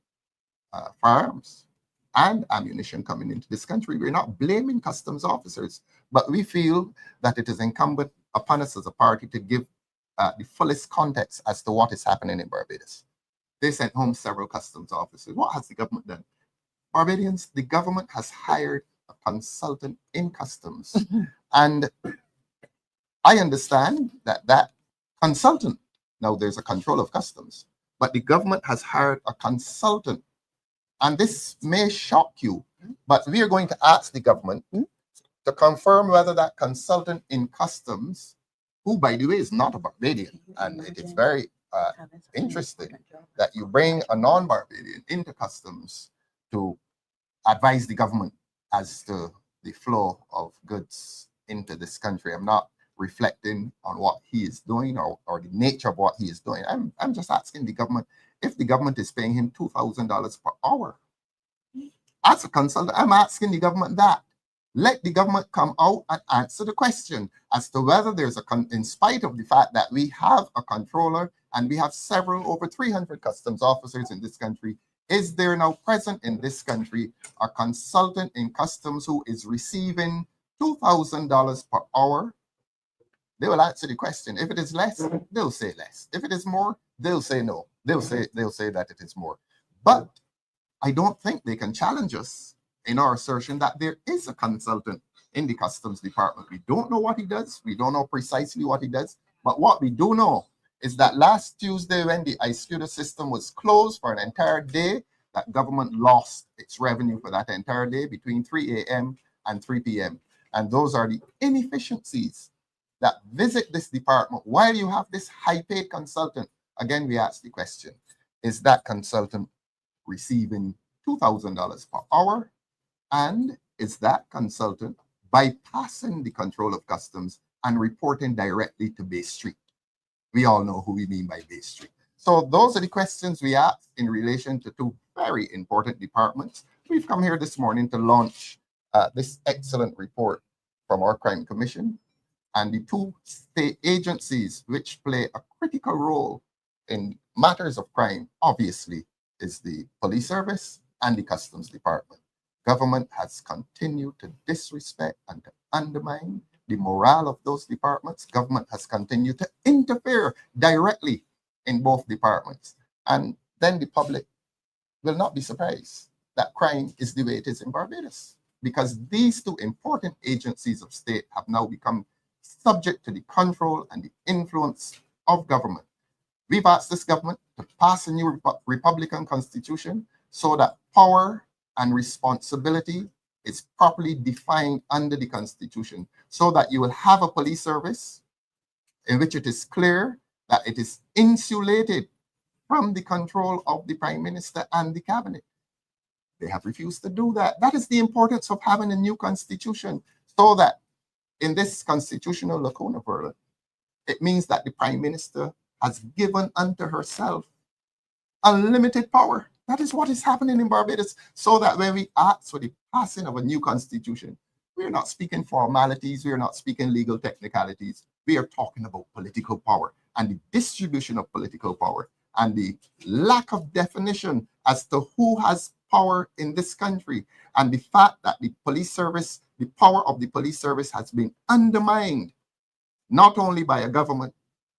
and ammunition coming into this country. We're not blaming customs officers, but we feel that it is incumbent upon us as a party to give the fullest context as to what is happening in Barbados. They sent home several customs officers. What has the government done? Barbadians, the government has hired a consultant in customs. And I understand that consultant, now there's a control of customs, but the government has hired a consultant. And this may shock you, but we are going to ask the government to confirm whether that consultant in customs, who by the way is not a Barbadian, and it is very interesting that you bring a non-Barbadian into customs to advise the government as to the flow of goods into this country. I'm not reflecting on what he is doing or the nature of what he is doing. I'm just asking the government, if the government is paying him $2,000 per hour as a consultant, I'm asking the government that. Let the government come out and answer the question as to whether there's in spite of the fact that we have a controller and we have over 300 customs officers in this country, is there now present in this country a consultant in customs who is receiving $2,000 per hour? They will answer the question. If it is less, they'll say less. If it is more, they'll say no. They'll say that it is more. But I don't think they can challenge us in our assertion that there is a consultant in the Customs Department. We don't know what he does. We don't know precisely what he does. But what we do know is that last Tuesday, when the iSCUDA system was closed for an entire day, that government lost its revenue for that entire day between 3 a.m. and 3 p.m. And those are the inefficiencies that visit this department while you have this high-paid consultant. Again, we ask the question, is that consultant receiving $2,000 per hour? And is that consultant bypassing the control of customs and reporting directly to Bay Street? We all know who we mean by Bay Street. So those are the questions we ask in relation to two very important departments. We've come here this morning to launch this excellent report from our Crime Commission, and the two state agencies which play a critical role in matters of crime, obviously, is the Police Service and the Customs Department. Government has continued to disrespect and to undermine the morale of those departments. Government has continued to interfere directly in both departments. And then the public will not be surprised that crime is the way it is in Barbados, because these two important agencies of state have now become subject to the control and the influence of government. We've asked this government to pass a new Republican constitution so that power and responsibility is properly defined under the Constitution, so that you will have a police service in which it is clear that it is insulated from the control of the Prime Minister and the Cabinet. They have refused to do that. That is the importance of having a new constitution, so that in this constitutional lacuna, Verla, it means that the Prime Minister has given unto herself unlimited power. That is what is happening in Barbados. So that when we ask for the passing of a new constitution, we are not speaking formalities, we are not speaking legal technicalities. We are talking about political power and the distribution of political power and the lack of definition as to who has power in this country, and the fact that the police service, the power of the police service has been undermined, not only by a government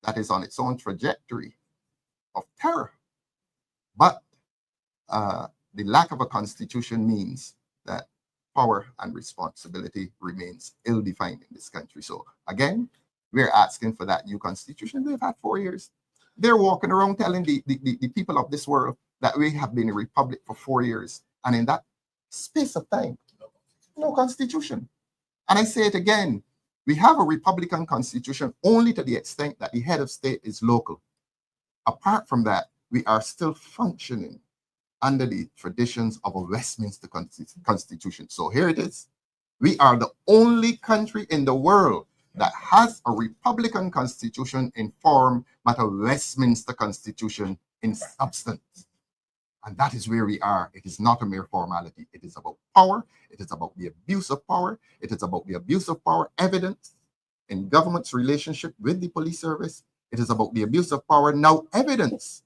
that is on its own trajectory of terror, but the lack of a constitution means that power and responsibility remains ill-defined in this country. So again, we're asking for that new constitution. They've had 4 years. They're walking around telling the people of this world that we have been a republic for 4 years. And in that space of time, no constitution. And I say it again, we have a Republican constitution only to the extent that the head of state is local. Apart from that, we are still functioning under the traditions of a Westminster constitution. So here it is. We are the only country in the world that has a Republican constitution in form, but a Westminster constitution in substance. And that is where we are. It is not a mere formality. It is about power. It is about the abuse of power. It is about the abuse of power evidence in government's relationship with the police service. It is about the abuse of power now evidence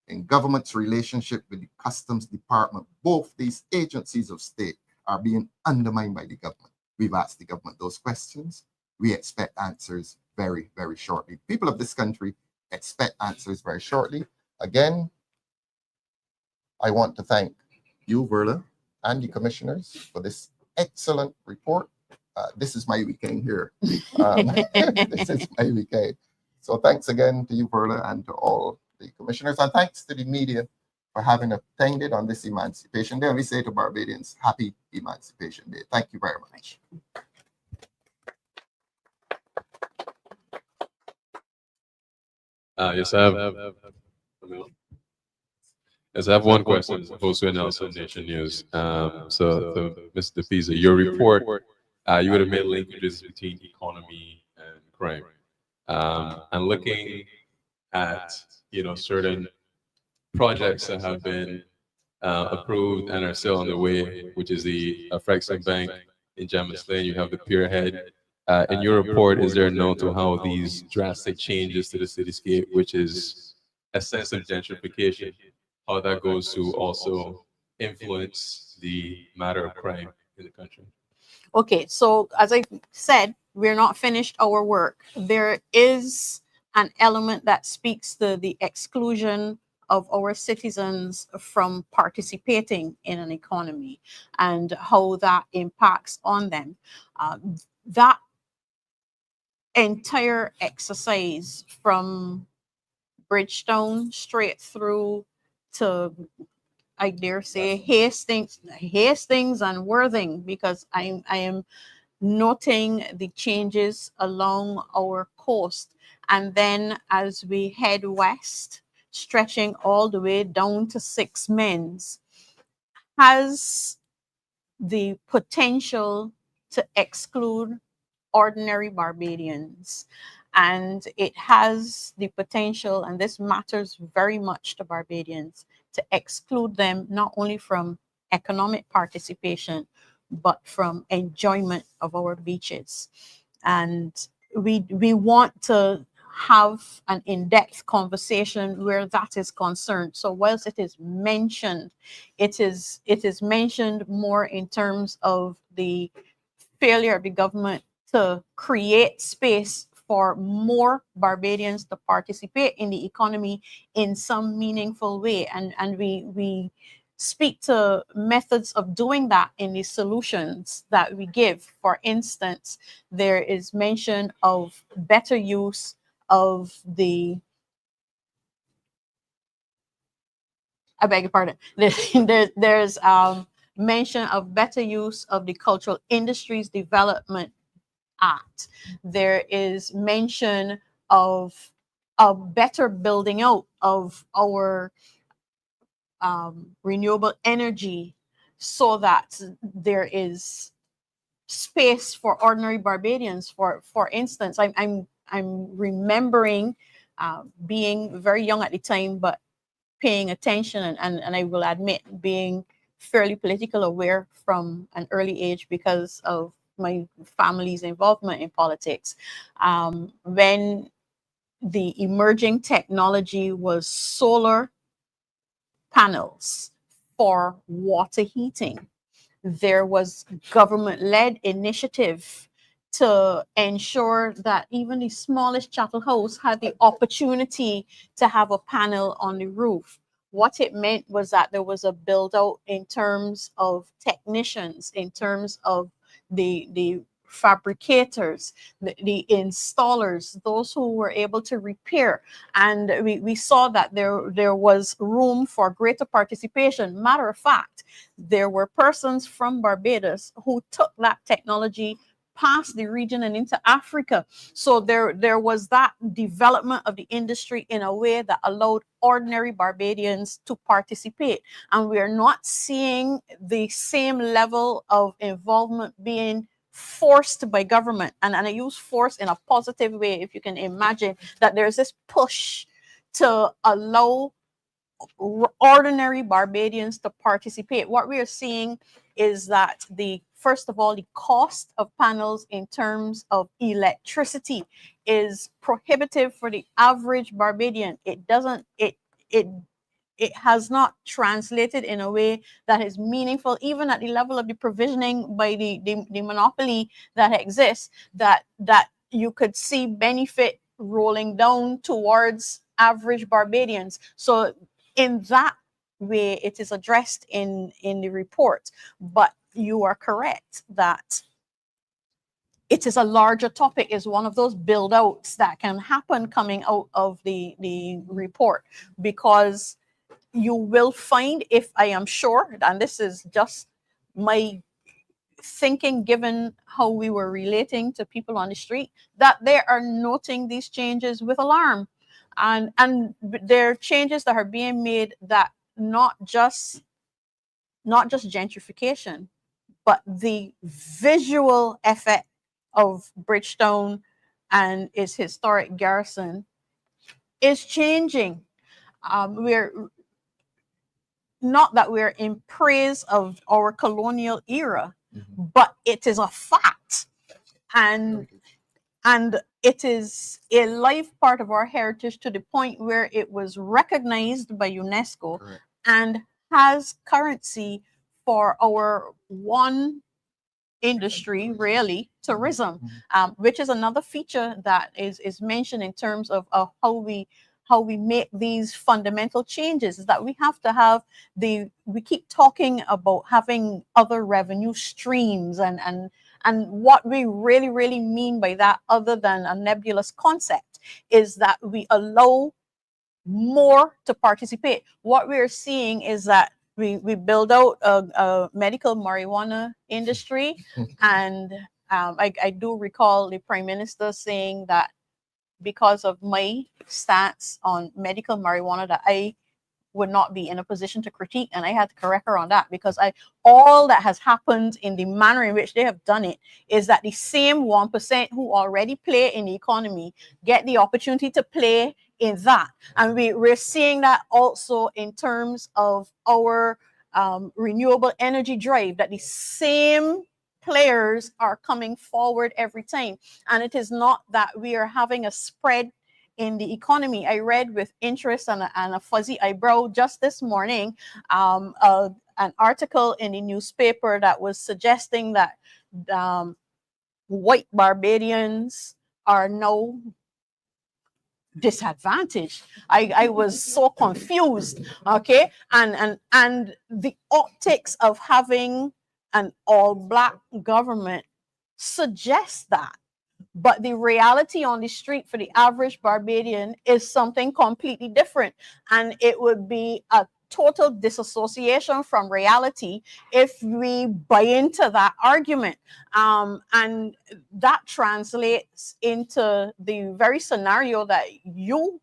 in government's relationship with the Customs Department. Both these agencies of state are being undermined by the government. We've asked the government those questions. We expect answers very, very shortly. People of this country expect answers very shortly. Again, I want to thank you, Verla, and the commissioners for this excellent report. This is my weekend here. This is my weekend. So thanks again to you, Verla, and to all the commissioners. And thanks to the media for having attended on this Emancipation Day. And we say to Barbadians, happy Emancipation Day. Thank you very much. Yes, I have one question as opposed to Nelson Nation News. So Mr. De Peiza, your report, you would have made linkages between economy and crime. And looking at, certain projects that have been approved and are still on the way, which is the Frexham Bank in Gemmis Lane. You have the Pier Head. In your report, is there a note to how these drastic changes to the cityscape, which is a sense of gentrification, how that goes to also influence the matter of crime in the country? Okay, so as I said, we're not finished our work. There is an element that speaks to the exclusion of our citizens from participating in an economy and how that impacts on them. That entire exercise from Bridgetown straight through to, I dare say, Hastings and Worthing, because I am noting the changes along our coast. And then as we head west, stretching all the way down to Six Men's, has the potential to exclude ordinary Barbadians. And it has the potential, and this matters very much to Barbadians, to exclude them not only from economic participation, but from enjoyment of our beaches. And we want to have an in-depth conversation where that is concerned. So whilst it is mentioned, it is mentioned more in terms of the failure of the government to create space for more Barbadians to participate in the economy in some meaningful way. And we speak to methods of doing that in the solutions that we give. For instance, there is mention of better use of the, I beg your pardon, there's mention of better use of the Cultural Industries Development Act. There is mention of a better building out of our renewable energy so that there is space for ordinary Barbadians. For instance, I'm remembering being very young at the time, but paying attention and I will admit being fairly political aware from an early age because of my family's involvement in politics. When the emerging technology was solar panels for water heating, there was government-led initiative to ensure that even the smallest chattel house had the opportunity to have a panel on the roof. What it meant was that there was a build out in terms of technicians, in terms of the fabricators, the installers, those who were able to repair. And we saw that there was room for greater participation. Matter of fact, there were persons from Barbados who took that technology past the region and into Africa. So there was that development of the industry in a way that allowed ordinary Barbadians to participate. And we are not seeing the same level of involvement being forced by government. And I use force in a positive way, if you can imagine that there's this push to allow ordinary Barbadians to participate. What we are seeing is that first of all, the cost of panels in terms of electricity is prohibitive for the average Barbadian. It has not translated in a way that is meaningful, even at the level of the provisioning by the monopoly that exists, that you could see benefit rolling down towards average Barbadians. So in that way, it is addressed in the report. But you are correct that it is a larger topic, is one of those build outs that can happen coming out of the report, because you will find, if I am sure, and this is just my thinking given how we were relating to people on the street, that they are noting these changes with alarm. And there are changes that are being made that not just gentrification, but the visual effect of Bridgetown and its historic garrison is changing. We're not that we're in praise of our colonial era, but it is a fact. And it is a life part of our heritage to the point where it was recognized by UNESCO. Correct. And has currency for our one industry, really, tourism, which is another feature that is mentioned in terms of how we make these fundamental changes, is that we have to have we keep talking about having other revenue streams, and what we really mean by that, other than a nebulous concept, is that we allow more to participate. What we're seeing is that we build out a medical marijuana industry, and I do recall the Prime Minister saying that because of my stance on medical marijuana, that I would not be in a position to critique, and I had to correct her on that, because all that has happened in the manner in which they have done it is that the same 1% who already play in the economy get the opportunity to play in that. And we're seeing that also in terms of our renewable energy drive, that the same players are coming forward every time. And it is not that we are having a spread in the economy. I read with interest and a fuzzy eyebrow just this morning an article in the newspaper that was suggesting that white Barbadians are now disadvantaged. I was so confused. Okay, and the optics of having an all-black government suggests that. But the reality on the street for the average Barbadian is something completely different. And it would be a total disassociation from reality if we buy into that argument. And that translates into the very scenario that you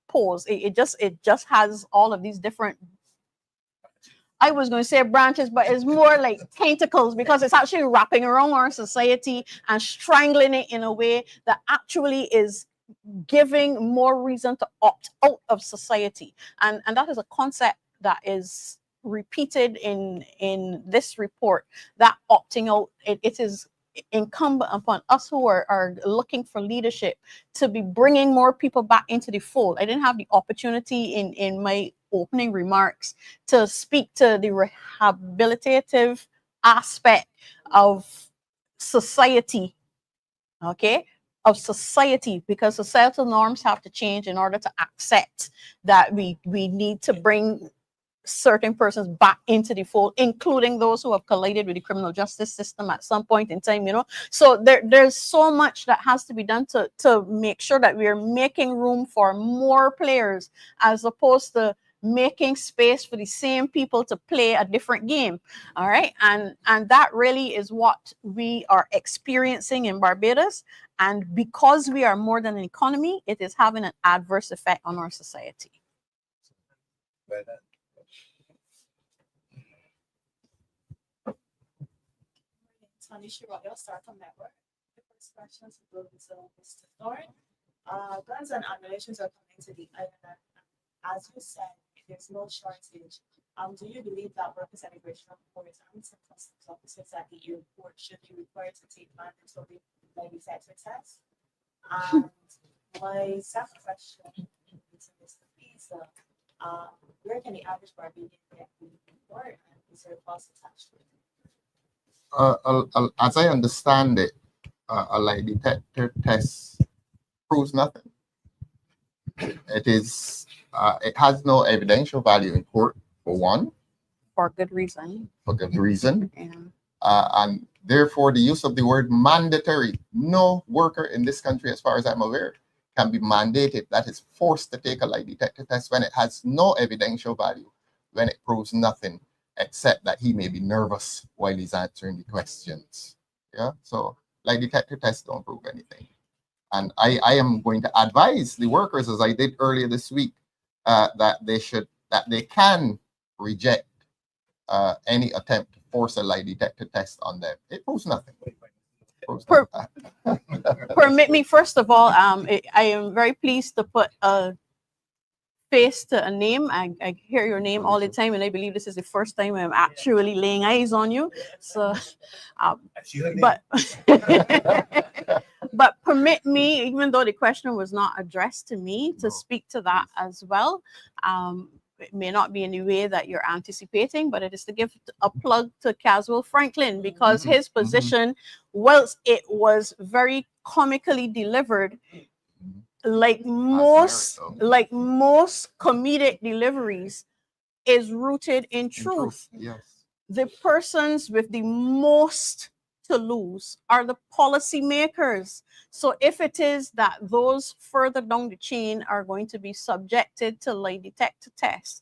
pose. It just has all of these different I was going to say branches, but it's more like tentacles because it's actually wrapping around our society and strangling it in a way that actually is giving more reason to opt out of society. And that is a concept that is repeated in this report, that opting out, it is incumbent upon us who are looking for leadership to be bringing more people back into the fold. I didn't have the opportunity in my opening remarks to speak to the rehabilitative aspect of society, okay, of society, because societal norms have to change in order to accept that we need to bring certain persons back into the fold, including those who have collided with the criminal justice system at some point in time, you know. So there's so much that has to be done to make sure that we are making room for more players, as opposed to making space for the same people to play a different game. All right. And that really is what we are experiencing in Barbados. And because we are more than an economy, it is having an adverse effect on our society. Tanisha Royal, Startup Network. The first question will go to Mr. Thorne. Guns and ammunition are coming to the island. As you said, there's no shortage. Do you believe that workers and immigration authorities and customs officers at the airport should be required to take mandatory lie detector tests? And my second question is to Mr. Peiza. Where can the average Barbadian get the report, and is there a cost attached to it? As I understand it, a lie detector test proves nothing. It is, it has no evidential value in court, for one. For good reason. For good reason. Yeah. And therefore, the use of the word mandatory, no worker in this country, as far as I'm aware, can be mandated, that is forced to take a lie detector test when it has no evidential value, when it proves nothing, except that he may be nervous while he's answering the questions. Yeah, so lie detector tests don't prove anything. And I am going to advise the workers, as I did earlier this week, that they can reject any attempt to force a lie detector test on them. It proves nothing. Permit me, first of all, I am very pleased to put a face to a name. I hear your name all the time, and I believe this is the first time I'm actually laying eyes on you. So, but but permit me, even though the question was not addressed to me, to speak to that as well. It may not be in the way that you're anticipating, but it is to give a plug to Caswell Franklin, because his position, whilst it was very comically delivered, like most comedic deliveries, is rooted in truth. Yes. The persons with the most to lose are the policymakers. So if it is that those further down the chain are going to be subjected to lie detector tests,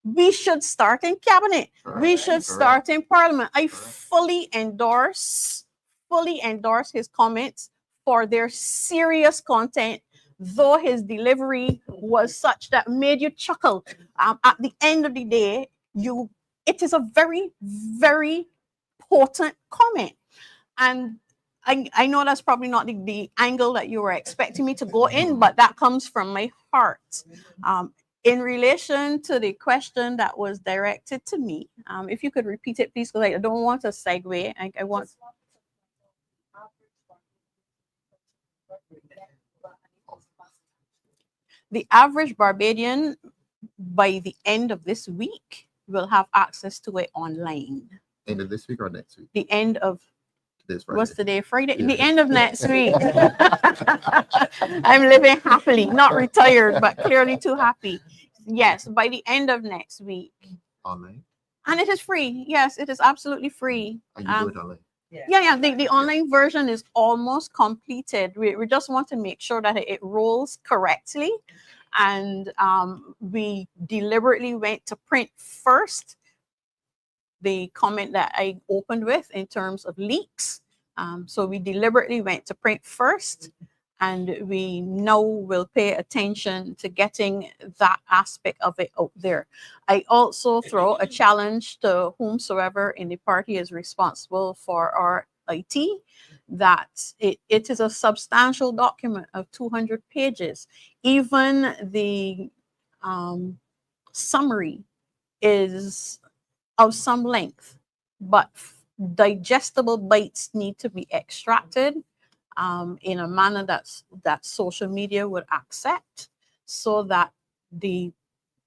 we should start in cabinet. We should start in parliament. I fully endorse his comments for their serious content, though his delivery was such that made you chuckle. At the end of the day, it is a very, very potent comment. And I know that's probably not the angle that you were expecting me to go in, but that comes from my heart. In relation to the question that was directed to me, if you could repeat it, please, because I don't want to segue. I want. The average Barbadian, by the end of this week, will have access to it online. End of this week or next week? The end of this Friday. What's today? Friday? Yeah. The end of next week. I'm living happily, not retired, but clearly too happy. Yes, by the end of next week. Online? And it is free. Yes, it is absolutely free. And you do it online? Yeah. The online version is almost completed. We just want to make sure that it rolls correctly. And we deliberately went to print first. The comment that I opened with in terms of leaks. So we deliberately went to print first, and we now will pay attention to getting that aspect of it out there. I also throw a challenge to whomsoever in the party is responsible for our IT, that it is a substantial document of 200 pages. Even the summary is of some length, but digestible bites need to be extracted in a manner that social media would accept, so that the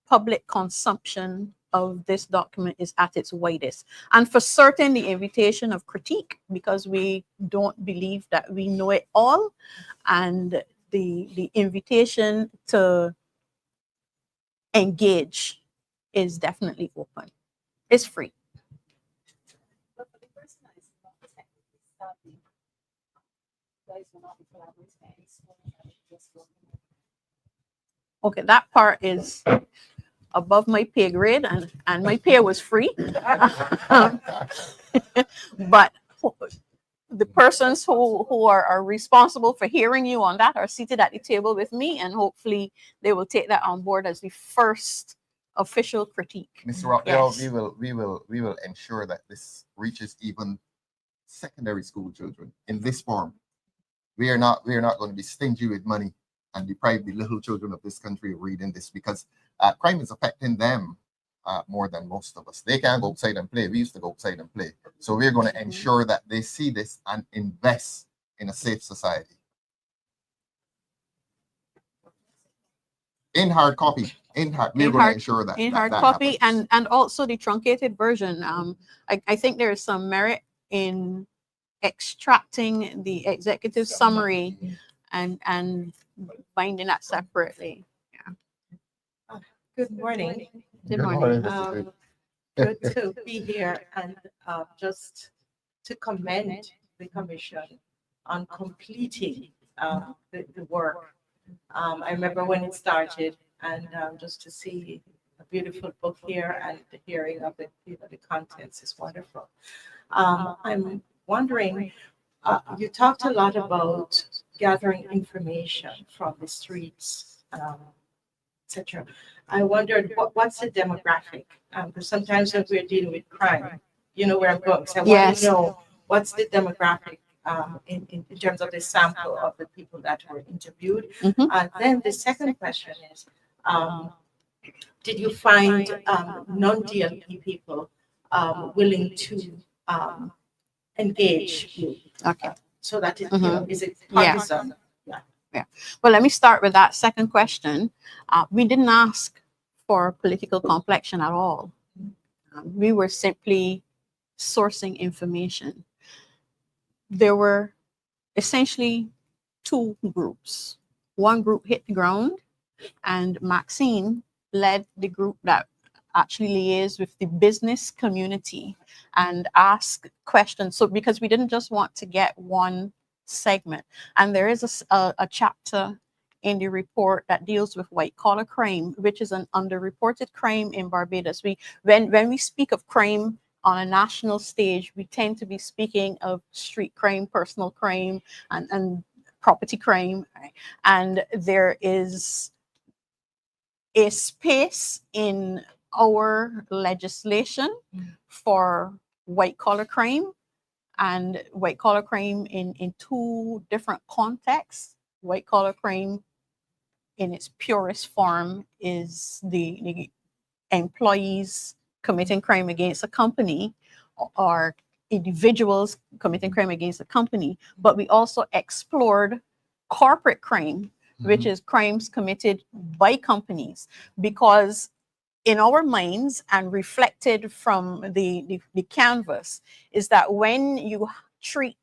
public consumption of this document is at its widest. And for certain, the invitation of critique, because we don't believe that we know it all, and the invitation to engage is definitely open. It's free. But for the person that is not technically savvy, guys will not be collaborating any school that just working. Okay, that part is above my pay grade, and my pay was free. But the persons who are responsible for hearing you on that are seated at the table with me, and hopefully they will take that on board as the first official critique. Mr. Rockdale, Yes. we will ensure that this reaches even secondary school children in this form. We are not going to be stingy with money and deprive the little children of this country of reading this, because crime is affecting them more than most of us. They can't go outside and play. We used to go outside and play. So we're going to ensure that they see this and invest in a safe society. In hard copy. We're going to ensure that in that- hard that copy, happens. and also the truncated version. I think there is some merit in extracting the executive summary and binding that separately. Good morning. Good morning. Good to be here and just to commend the commission on completing the work. I remember when it started, and just to see a beautiful book here and the hearing of the contents is wonderful. I'm wondering, you talked a lot about gathering information from the streets, etc. I wondered what's the demographic? Because sometimes when we're dealing with crime, you know where I'm going. So I want Yes. to know what's the demographic in terms of the sample of the people that were interviewed. Mhm. And then the second question is, did you find non-DLP people willing to engage you? Okay. So that it, is it Yeah. partisan? Well, let me start with that second question. We didn't ask for political complexion at all. We were simply sourcing information. There were essentially two groups. One group hit the ground, and Maxine led the group that actually liaised with the business community and asked questions. So because we didn't just want to get one segment, and there is a chapter in the report that deals with white collar crime, which is an underreported crime in Barbados. When we speak of crime on a national stage, we tend to be speaking of street crime, personal crime, and property crime. Right? And there is a space in our legislation for white collar crime, and white collar crime in two different contexts. White collar crime in its purest form is the employees committing crime against a company, or individuals committing crime against a company. But we also explored corporate crime, which is crimes committed by companies, because in our minds and reflected from the canvas is that when you treat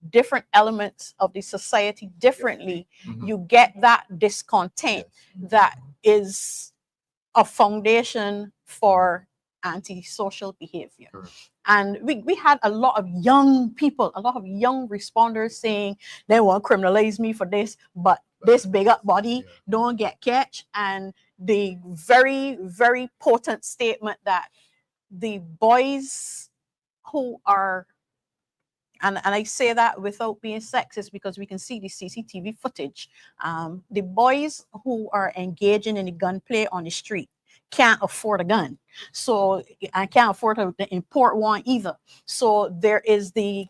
different elements of the society differently, you get that discontent that is a foundation for antisocial behavior. Correct. And we had a lot of young people, a lot of young responders saying they want to criminalize me for this, but this big up body don't get catch. And the very, very potent statement that the boys who are and I say that without being sexist because we can see the CCTV footage. The boys who are engaging in the gunplay on the street can't afford a gun. So I can't afford to import one either. So there is the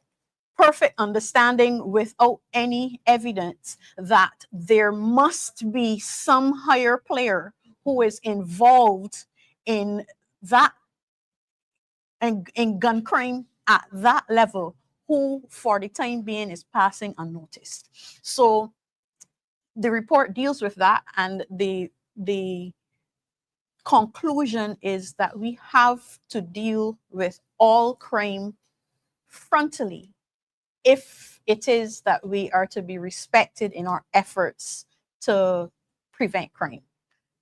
perfect understanding without any evidence that there must be some higher player who is involved in that and in gun crime at that level, who for the time being is passing unnoticed. So the report deals with that, and the conclusion is that we have to deal with all crime frontally if it is that we are to be respected in our efforts to prevent crime.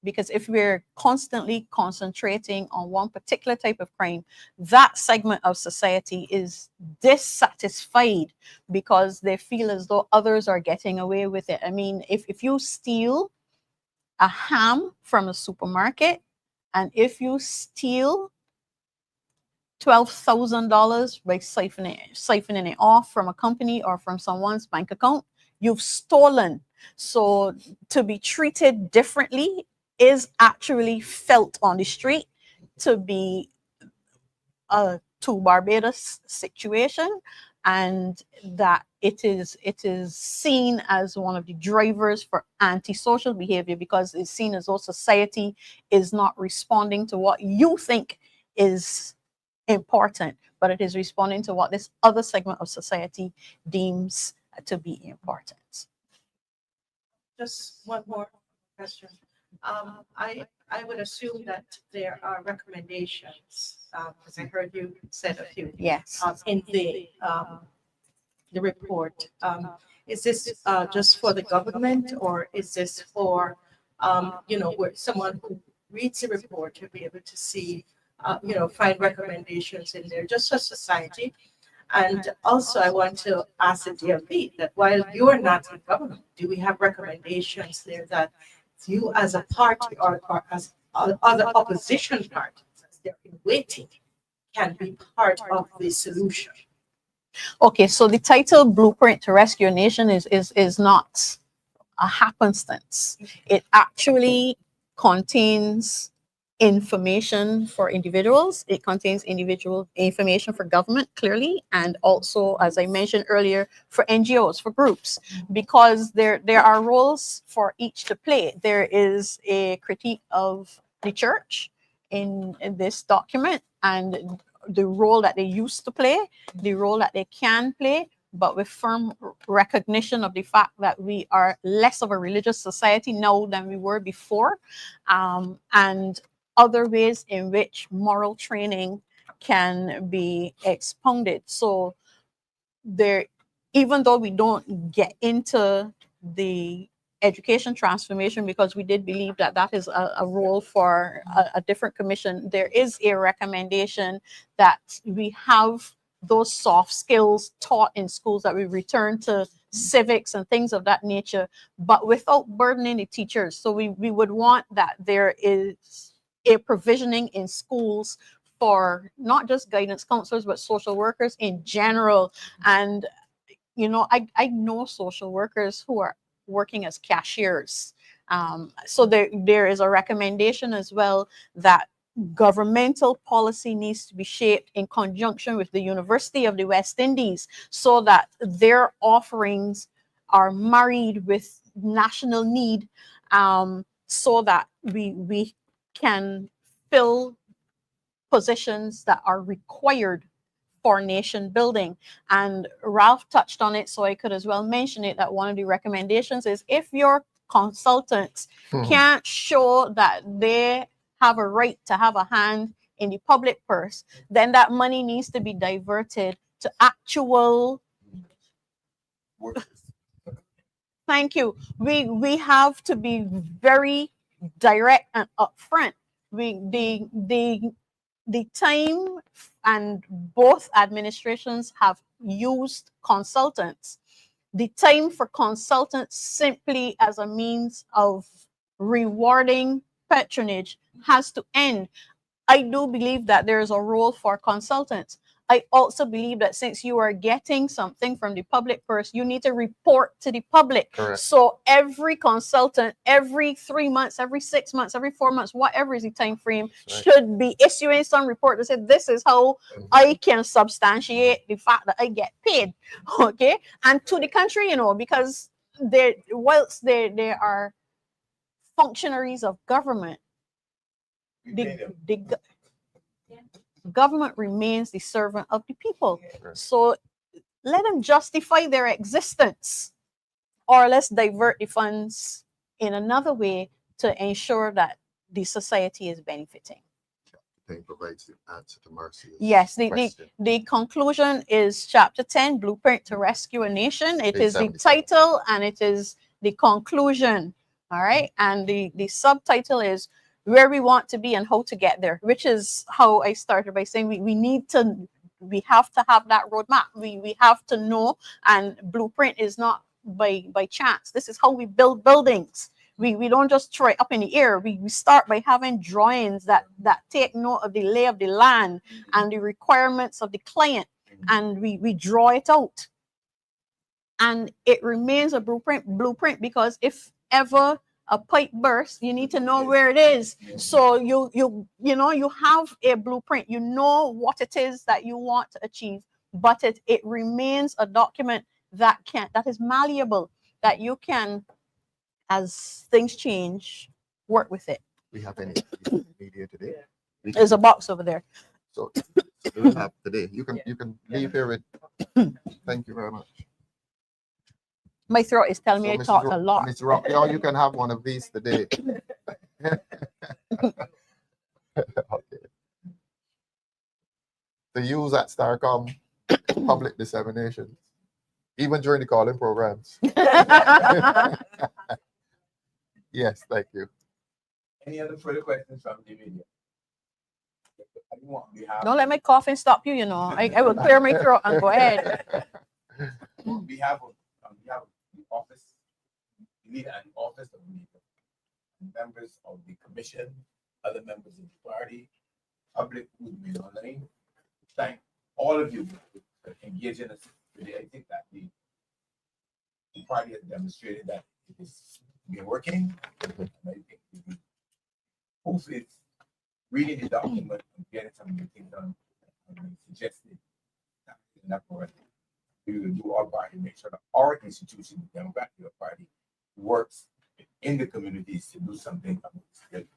Because if we're constantly concentrating on one particular type of crime, that segment of society is dissatisfied because they feel as though others are getting away with it. I mean, if you steal a ham from a supermarket, and if you steal $12,000 by siphoning it off from a company or from someone's bank account, you've stolen. So to be treated differently is actually felt on the street to be a to Barbados situation, and that it is seen as one of the drivers for antisocial behavior, because it's seen as though society is not responding to what you think is important, but it is responding to what this other segment of society deems to be important. Just one more question. I would assume that there are recommendations, because I heard you said a few, Yes. in the report. Is this just for the government, or is this for, where someone who reads the report to be able to see, find recommendations in there, just for society? And also, I want to ask the DLP that while you are not in government, do we have recommendations there that you as a party or as other opposition parties, as they're in waiting, can be part of the solution? Okay, so the title Blueprint to Rescue a Nation is not a happenstance. It actually contains information for individuals. It contains individual information for government, clearly, and also, as I mentioned earlier, for NGOs, for groups, because there are roles for each to play. There is a critique of the church in this document, and the role that they used to play, the role that they can play, but with firm recognition of the fact that we are less of a religious society now than we were before, and other ways in which moral training can be expounded. So there, even though we don't get into the education transformation, because we did believe that that is a role for a different commission, there is a recommendation that we have those soft skills taught in schools, that we return to civics and things of that nature, but without burdening the teachers. So we would want that there is a provisioning in schools for not just guidance counselors, but social workers in general. And, I know social workers who are working as cashiers. So there is a recommendation as well that governmental policy needs to be shaped in conjunction with the University of the West Indies, so that their offerings are married with national need, so that we can fill positions that are required for nation building. And Ralph touched on it, so I could as well mention it, that one of the recommendations is, if your consultants can't show that they have a right to have a hand in the public purse, then that money needs to be diverted to actual Workers. Thank you. We have to be very direct and upfront. The time, and both administrations have used consultants. The time for consultants simply as a means of rewarding patronage has to end. I do believe that there is a role for consultants. I also believe that since you are getting something from the public first, you need to report to the public. Correct. So every consultant, every 3 months, every 6 months, every 4 months, whatever is the time frame, Right. should be issuing some report that said this is how I can substantiate the fact that I get paid. Okay. And to the country, you know, because whilst they are functionaries of government, We pay the them. government remains the servant of the people. Right. So let them justify their existence, or let's divert the funds in another way to ensure that the society is benefiting. Thing provides the answer to Marcy's Yes, question. the conclusion is chapter 10, Blueprint to Rescue a Nation. It Page is the 77. title and it is the conclusion. All right. And the subtitle is Where We Want to Be and How to Get There, which is how I started by saying we have to have that roadmap. We have to know, and blueprint is not by chance. This is how we build buildings. We don't just throw it up in the air. We start by having drawings that take note of the lay of the land and the requirements of the client, and we draw it out. And it remains a blueprint because if ever a pipe bursts, you need to know where it is. So you know you have a blueprint. You know what it is that you want to achieve, but it remains a document that is malleable, that you can, as things change, work with it. We have any media today? There's a box over there. So we will have today. You can leave here with. Thank you very much. My throat is telling me I Mrs. talked a lot. Mr. Rocky, you can have one of these today. Okay. To use at Starcom public dissemination, even during the calling programs. Yes, thank you. Any other further questions from the media? We have, Don't let my coughing stop you, you know. I will clear my throat and go ahead. we have the office, the leader and office of the leader, members of the commission, other members of the party, public who will be online. Thank all of you for engaging us today. I think that the party has demonstrated that it has been working. And I think hopefully it's reading the document and getting some of the things done. Suggested that is not correct. We will do our part to make sure that our institution, the Democratic Party, works in the communities to do something about this.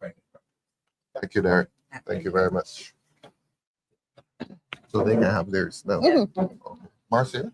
Thank you, Derek. Thank you very much. So they can have theirs now. Mhm. Marcia?